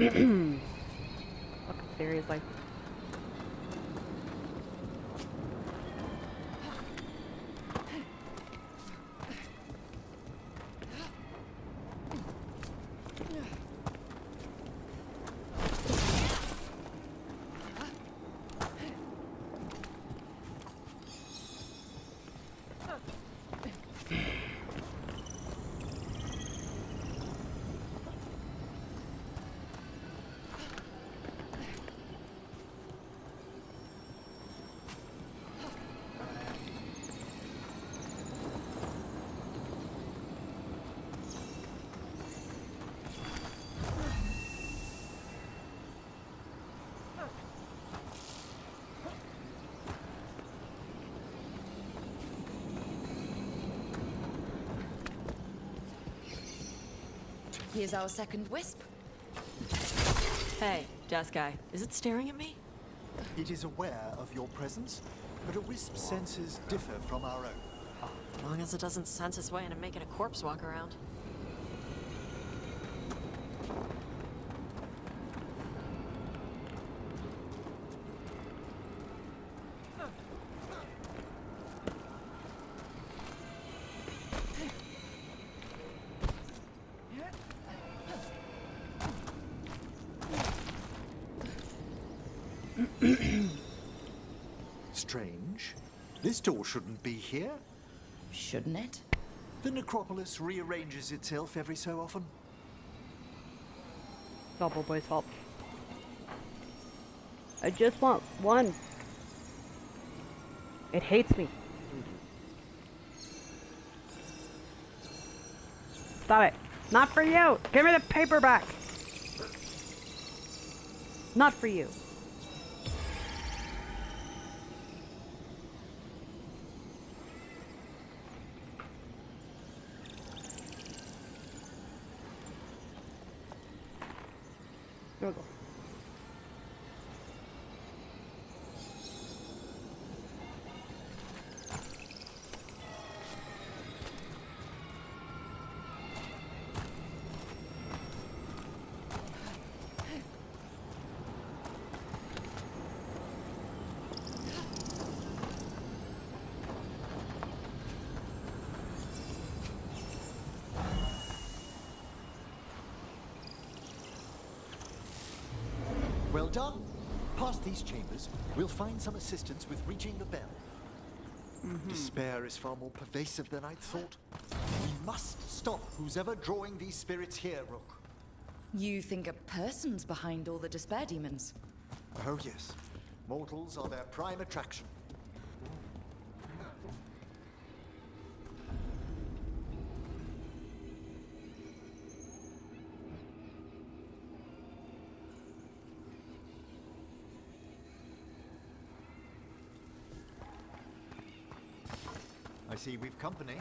Fucking seriously. Here's our second wisp. Hey, desk guy. Is it staring at me? It is aware of your presence, but a wisp's senses differ from our own. As long as it doesn't sense its way into making a corpse walk around. Strange. This door shouldn't be here. Shouldn't it? The necropolis rearranges itself every so often. Double boy's fault. I just want one. It hates me. Stop it. Not for you. Give me the paper back. Not for you. Here we go. Well done. Past these chambers, we'll find some assistance with reaching the bell. Despair is far more pervasive than I'd thought. We must stop who's ever drawing these spirits here, Rook. You think a person's behind all the despair demons? Oh yes. Mortals are their prime attraction. I see we've company.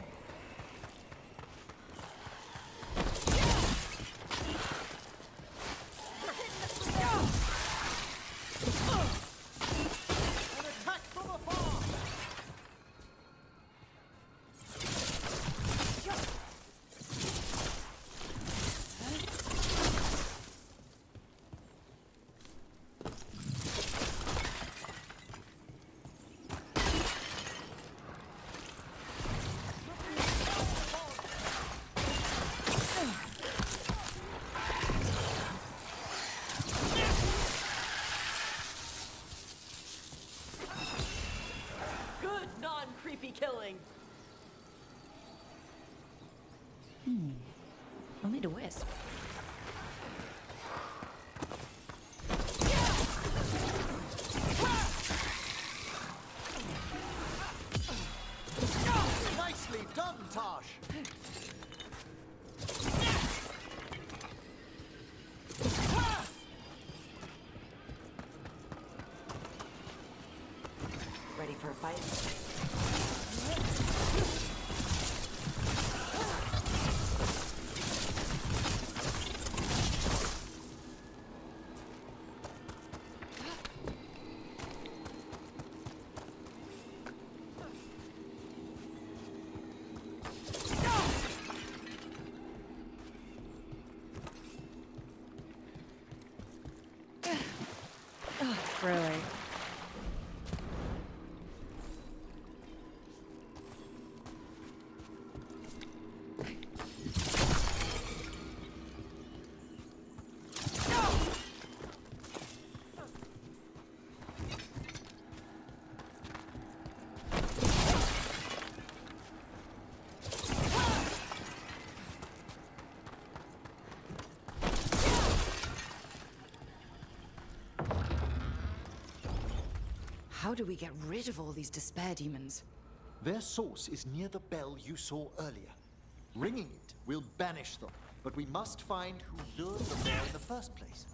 Only to wisp. Nicely done, Tosh! Ready for a fight? Really? How do we get rid of all these despair demons? Their source is near the bell you saw earlier. Ringing it will banish them, but we must find who lured them there in the first place.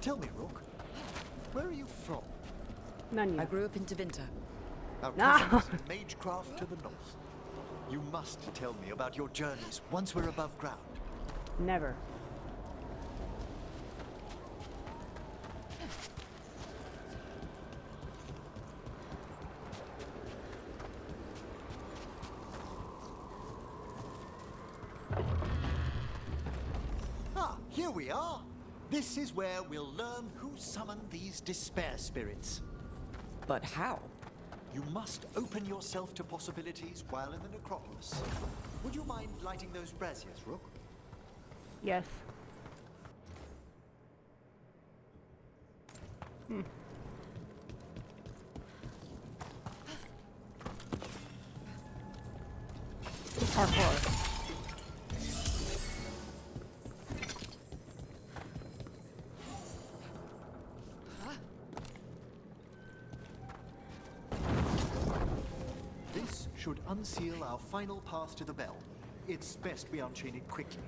Tell me, Rook, where are you from? None. I grew up in Tevinter. Our No. cousins in Magecraft to the north. You must tell me about your journeys once we're above ground. Never. Ah, here we are. This is where we'll learn who summoned these despair spirits. But how? You must open yourself to possibilities while in the necropolis. Would you mind lighting those braziers, Rook? Yes. Parkour. This should unseal our final path to the bell. It's best we unchain it quickly.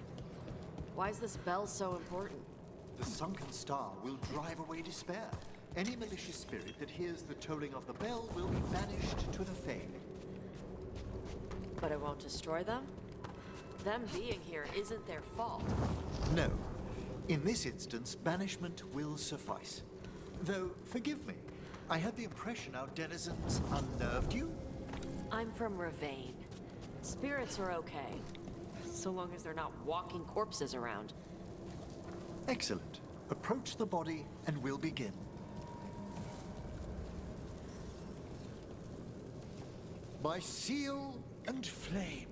Why is this bell so important? The sunken star will drive away despair. Any malicious spirit that hears the tolling of the bell will be banished to the Fane. But it won't destroy them? Them being here isn't their fault. No. In this instance, banishment will suffice. Though, forgive me, I had the impression our denizens unnerved you? I'm from Ravane. Spirits are okay, so long as they're not walking corpses around. Excellent. Approach the body and we'll begin. By seal and flame,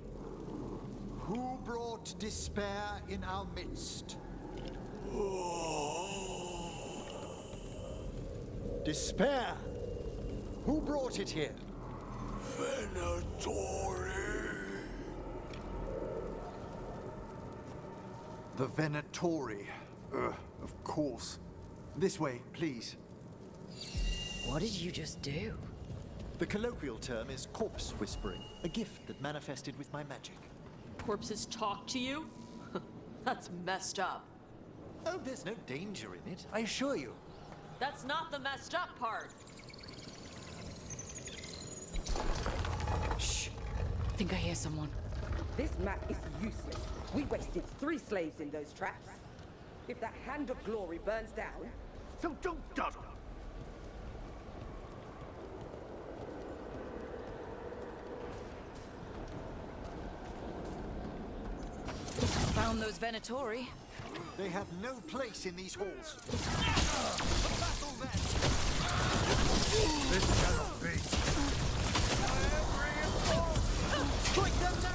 who brought despair in our midst? Despair! Who brought it here? Venatori! The Venatori. Of course. This way, please. What did you just do? The colloquial term is corpse whispering, a gift that manifested with my magic. Corpses talk to you? That's messed up. Oh, there's no danger in it, I assure you. That's not the messed up part. Shh. I think I hear someone. This map is useless. We wasted 3 slaves in those traps. If that Hand of Glory burns down, So don't dawdle. Found those Venatori. They have no place in these halls. This cannot be. Strike them down!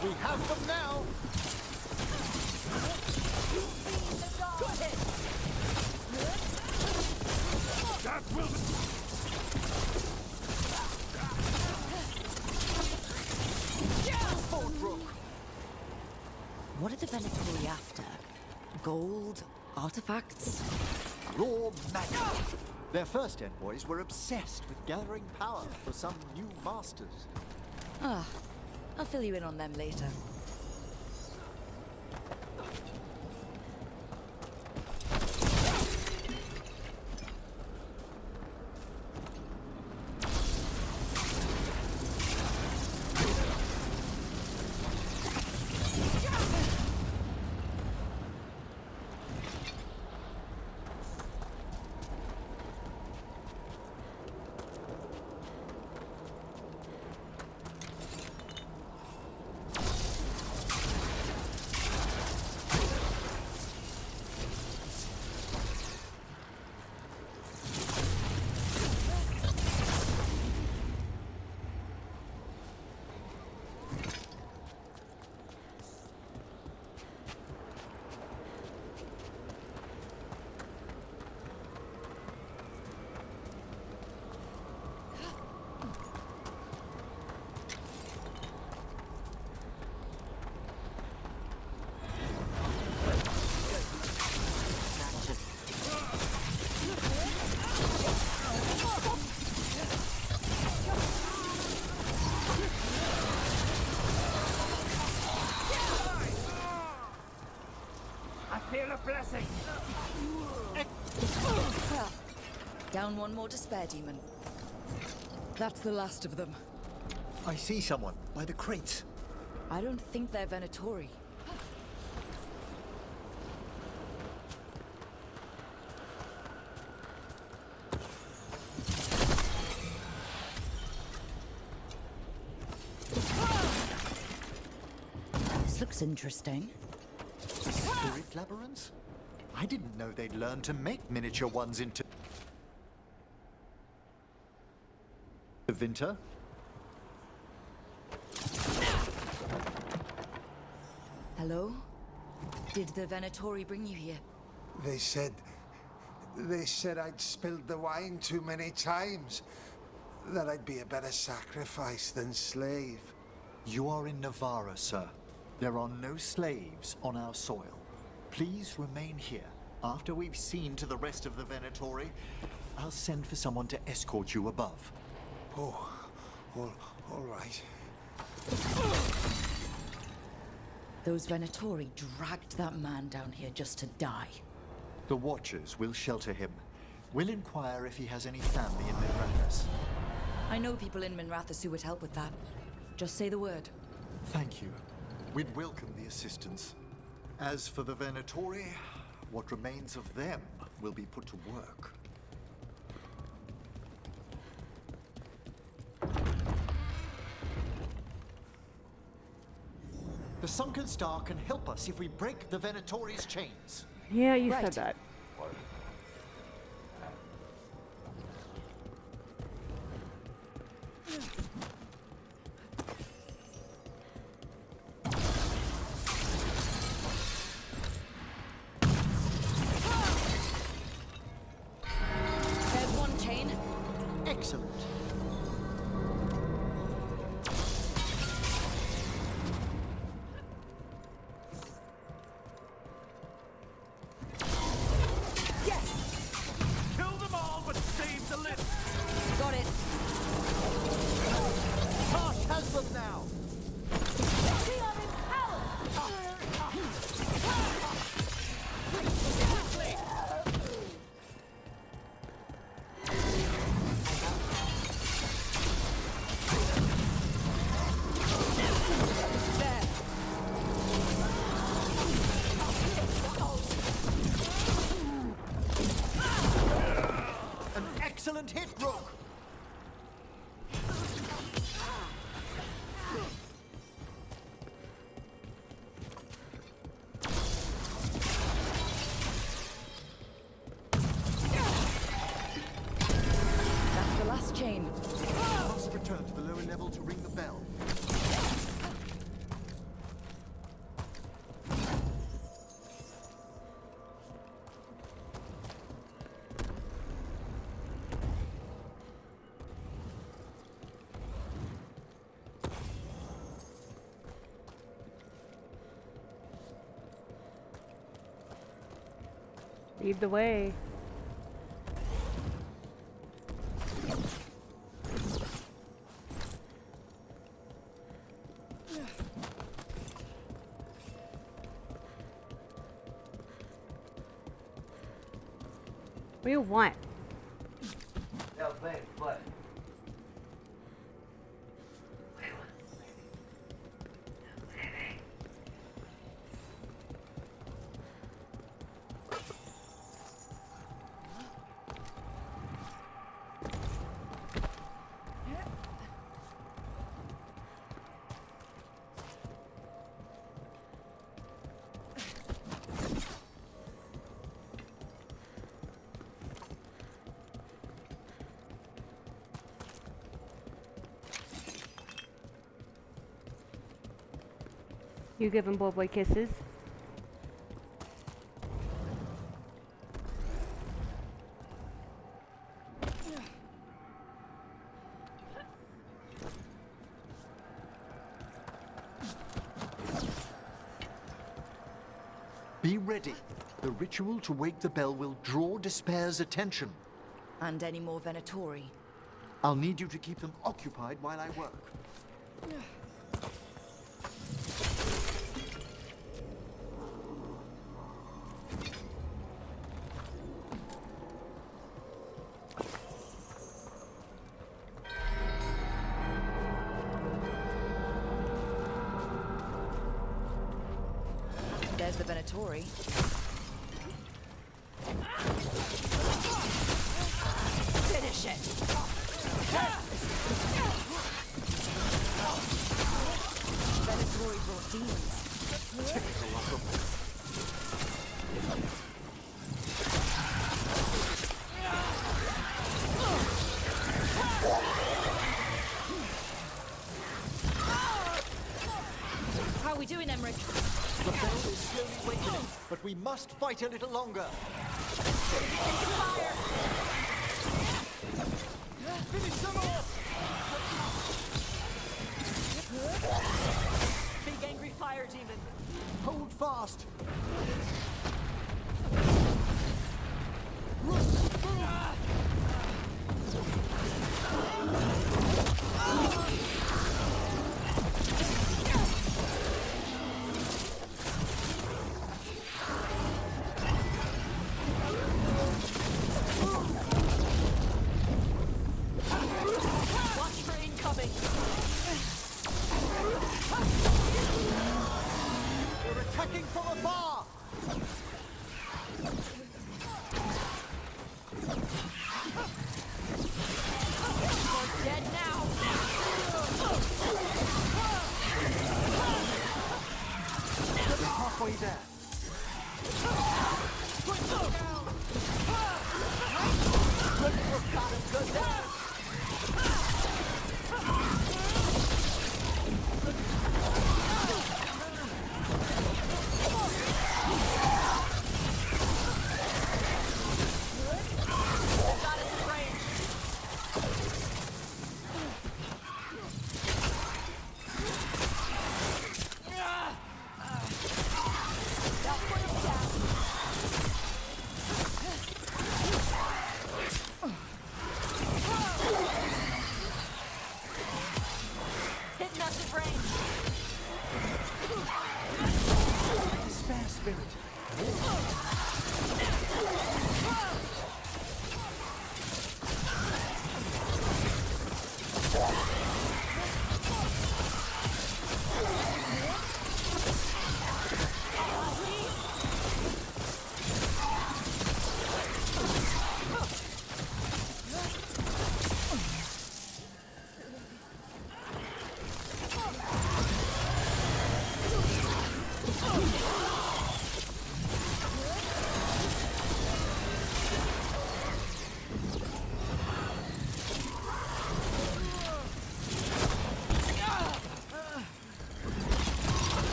We have them now. That will be. What are the Venatori after? Gold? Artifacts? Raw magic. Their first envoys were obsessed with gathering power for some new masters. Ah, I'll fill you in on them later. Feel a blessing. Well, down one more despair demon. That's the last of them. I see someone by the crates. I don't think they're Venatori. This looks interesting. Spirit labyrinths? I didn't know they'd learn to make miniature ones into... Vinter? Hello? Did the Venatori bring you here? They said I'd spilled the wine too many times. That I'd be a better sacrifice than slave. You are in Navarra, sir. There are no slaves on our soil. Please remain here. After we've seen to the rest of the Venatori, I'll send for someone to escort you above. Oh, all right. Those Venatori dragged that man down here just to die. The Watchers will shelter him. We'll inquire if he has any family in Minrathous. I know people in Minrathous who would help with that. Just say the word. Thank you. We'd welcome the assistance. As for the Venatori, what remains of them will be put to work. The Sunken Star can help us if we break the Venatori's chains. Yeah, you said that. There's one chain. Excellent. Kill them Excellent hit, Rook! That's the last chain. I must return to the lower level to ring the bell. Lead the way. What do you want? Yeah, thanks, what? You give him boy kisses. Be ready. The ritual to wake the bell will draw Despair's attention. And any more Venatori? I'll need you to keep them occupied while I work. There's the Venatori. Finish it! Venatori brought demons. Typical of them. How are we doing, Emmerich? The bell is slowly wakening, but we must fight a little longer. Finish them off! Big angry fire demon. Hold fast. Watch for incoming. We're attacking from afar. You're dead now. We're halfway there.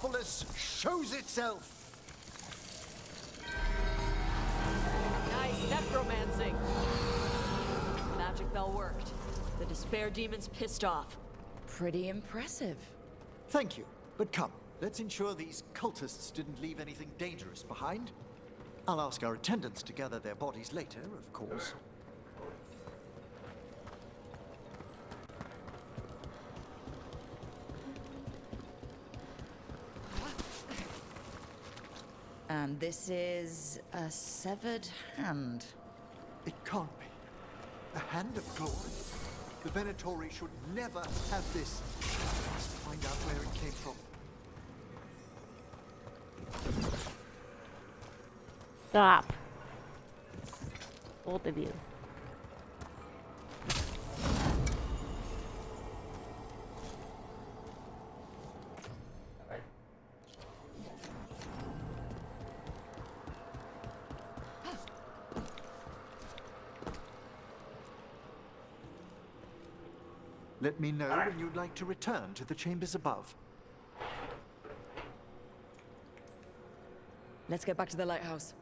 necropolis shows itself! Nice necromancing. Magic bell worked. The despair demon's pissed off. Pretty impressive. Thank you, but come, let's ensure these cultists didn't leave anything dangerous behind. I'll ask our attendants to gather their bodies later, of course. And this is a severed hand. It can't be. A hand of glory? The Venatori should never have this. Let's find out where it came from. Stop. Both of you. Let me know when you'd like to return to the chambers above. Let's get back to the lighthouse.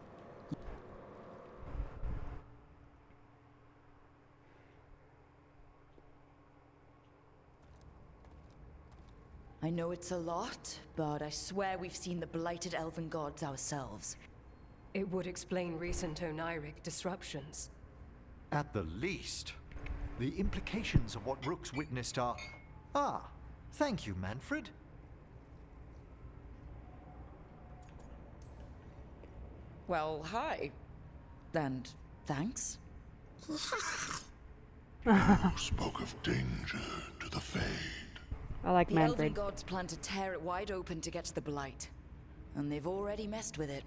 I know it's a lot, but I swear we've seen the blighted elven gods ourselves. It would explain recent Oniric disruptions. At the least. The implications of what Rook's witnessed are... Ah, thank you, Manfred. Well, hi. And thanks. You spoke of danger to the Fade. I like the Manfred. elven gods plan to tear it wide open to get to the Blight. And they've already messed with it.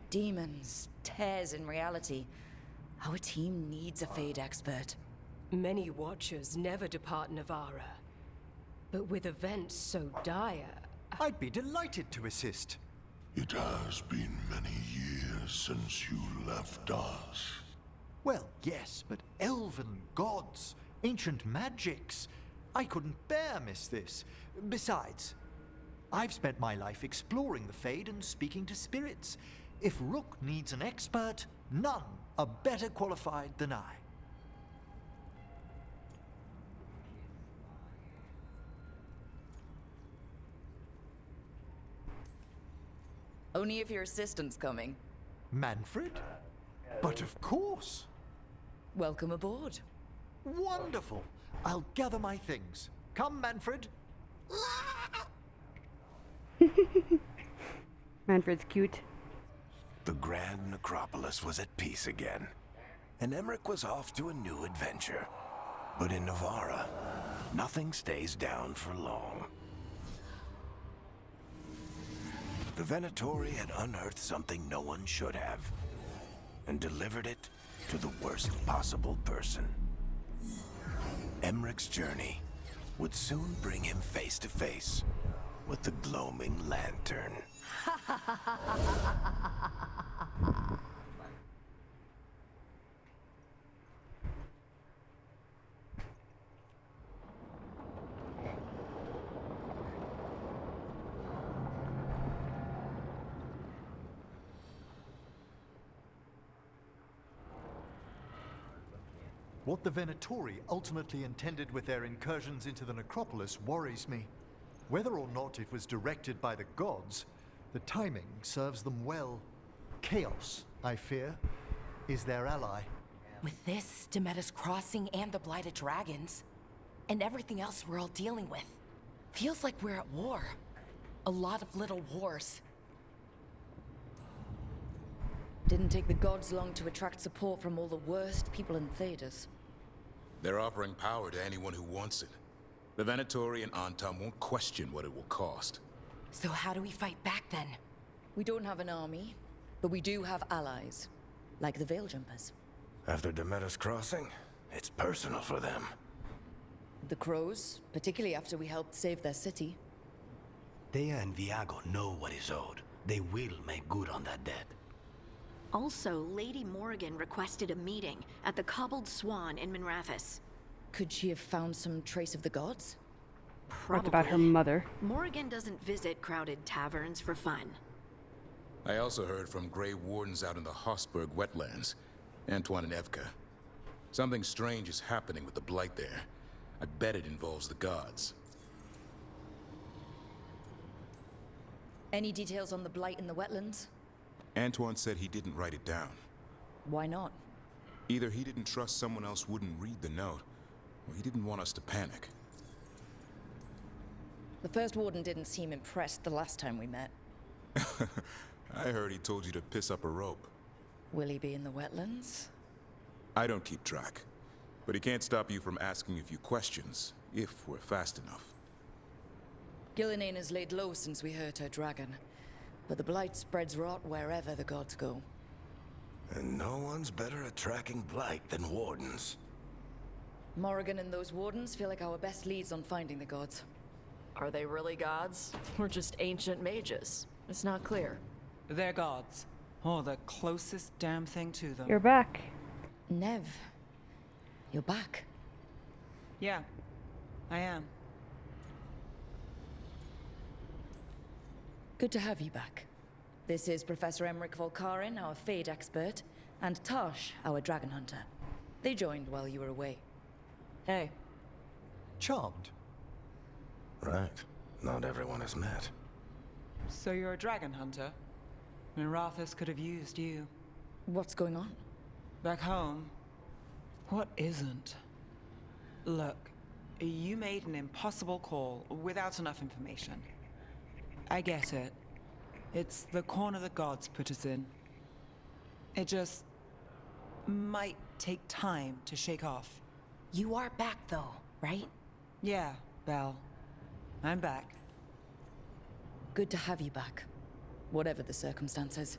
Demons, tears in reality. Our team needs a Fade expert. Many Watchers never depart Navara. But with events so dire... I'd be delighted to assist. It has been many years since you left us. Well, yes, but elven gods, ancient magics. I couldn't bear miss this. Besides, I've spent my life exploring the Fade and speaking to spirits. If Rook needs an expert, none are better qualified than I. Only if your assistant's coming. Manfred? But of course. Welcome aboard. Wonderful. I'll gather my things. Come, Manfred. Manfred's cute. The Grand Necropolis was at peace again, and Emmerich was off to a new adventure. But in Navara, nothing stays down for long. The Venatori had unearthed something no one should have, and delivered it to the worst possible person. Emmerich's journey would soon bring him face to face with the Gloaming Lantern. What the Venatori ultimately intended with their incursions into the necropolis worries me. Whether or not it was directed by the gods, the timing serves them well. Chaos, I fear, is their ally. With this, Demeter's Crossing and the Blighted Dragons, and everything else we're all dealing with, feels like we're at war. A lot of little wars. Didn't take the gods long to attract support from all the worst people in Thedas. They're offering power to anyone who wants it. The Venatori and Antam won't question what it will cost. So how do we fight back then? We don't have an army, but we do have allies, like the Veil Jumpers. After Demeter's Crossing, it's personal for them. The Crows, particularly after we helped save their city. Thea and Viago know what is owed. They will make good on that debt. Also, Lady Morrigan requested a meeting at the Cobbled Swan in Minrathous. Could she have found some trace of the gods? What about her mother? Morrigan doesn't visit crowded taverns for fun. I also heard from Grey Wardens out in the Hossberg wetlands, Antoine and Evka. Something strange is happening with the Blight there. I bet it involves the gods. Any details on the Blight in the wetlands? Antoine said he didn't write it down. Why not? Either he didn't trust someone else wouldn't read the note, or he didn't want us to panic. The first warden didn't seem impressed the last time we met. I heard he told you to piss up a rope. Will he be in the wetlands? I don't keep track, but he can't stop you from asking a few questions, if we're fast enough. Gillinane has laid low since we hurt her dragon, but the Blight spreads rot wherever the gods go. And no one's better at tracking Blight than wardens. Morrigan and those wardens feel like our best leads on finding the gods. Are they really gods? Or just ancient mages? It's not clear. They're gods. Or the closest damn thing to them. You're back. Nev, you're back. Yeah, I am. Good to have you back. This is Professor Emmerich Volkarin, our Fade expert, and Tosh, our dragon hunter. They joined while you were away. Hey. Charmed. Right. Not everyone has met. So you're a dragon hunter? Minrathous could have used you. What's going on? Back home? What isn't? Look, you made an impossible call without enough information. I get it. It's the corner the gods put us in. It just might take time to shake off. You are back though, right? Yeah, Belle. I'm back. Good to have you back. Whatever the circumstances.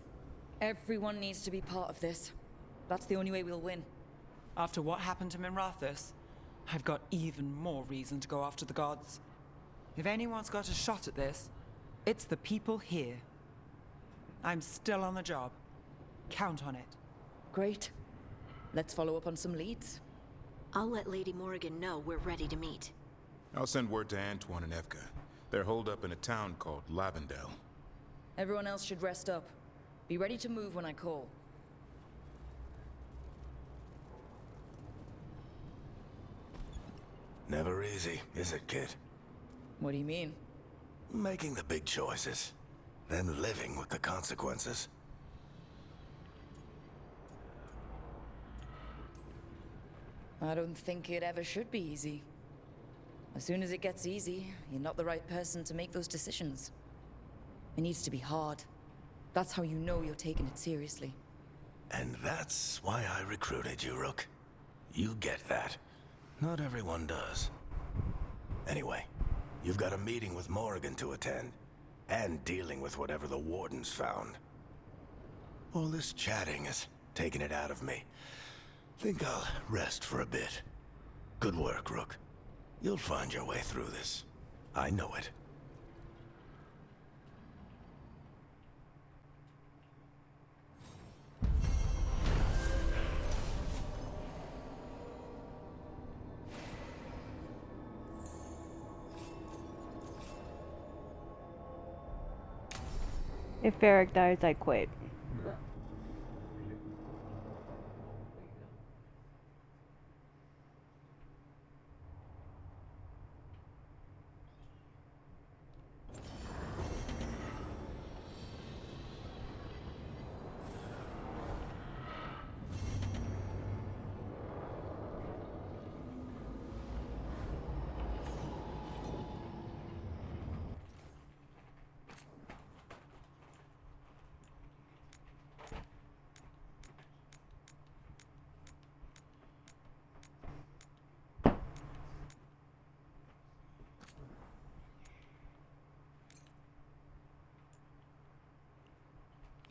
Everyone needs to be part of this. That's the only way we'll win. After what happened to Minrathous, I've got even more reason to go after the gods. If anyone's got a shot at this, it's the people here. I'm still on the job. Count on it. Great. Let's follow up on some leads. I'll let Lady Morrigan know we're ready to meet. I'll send word to Antoine and Evka. They're holed up in a town called Lavendel. Everyone else should rest up. Be ready to move when I call. Never easy, is it, kid? What do you mean? Making the big choices, then living with the consequences. I don't think it ever should be easy. As soon as it gets easy, you're not the right person to make those decisions. It needs to be hard. That's how you know you're taking it seriously. And that's why I recruited you, Rook. You get that. Not everyone does. Anyway, you've got a meeting with Morrigan to attend, and dealing with whatever the Wardens found. All this chatting is taking it out of me. Think I'll rest for a bit. Good work, Rook. You'll find your way through this. I know it. If Varric dies, I quit.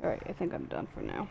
Alright, I think I'm done for now.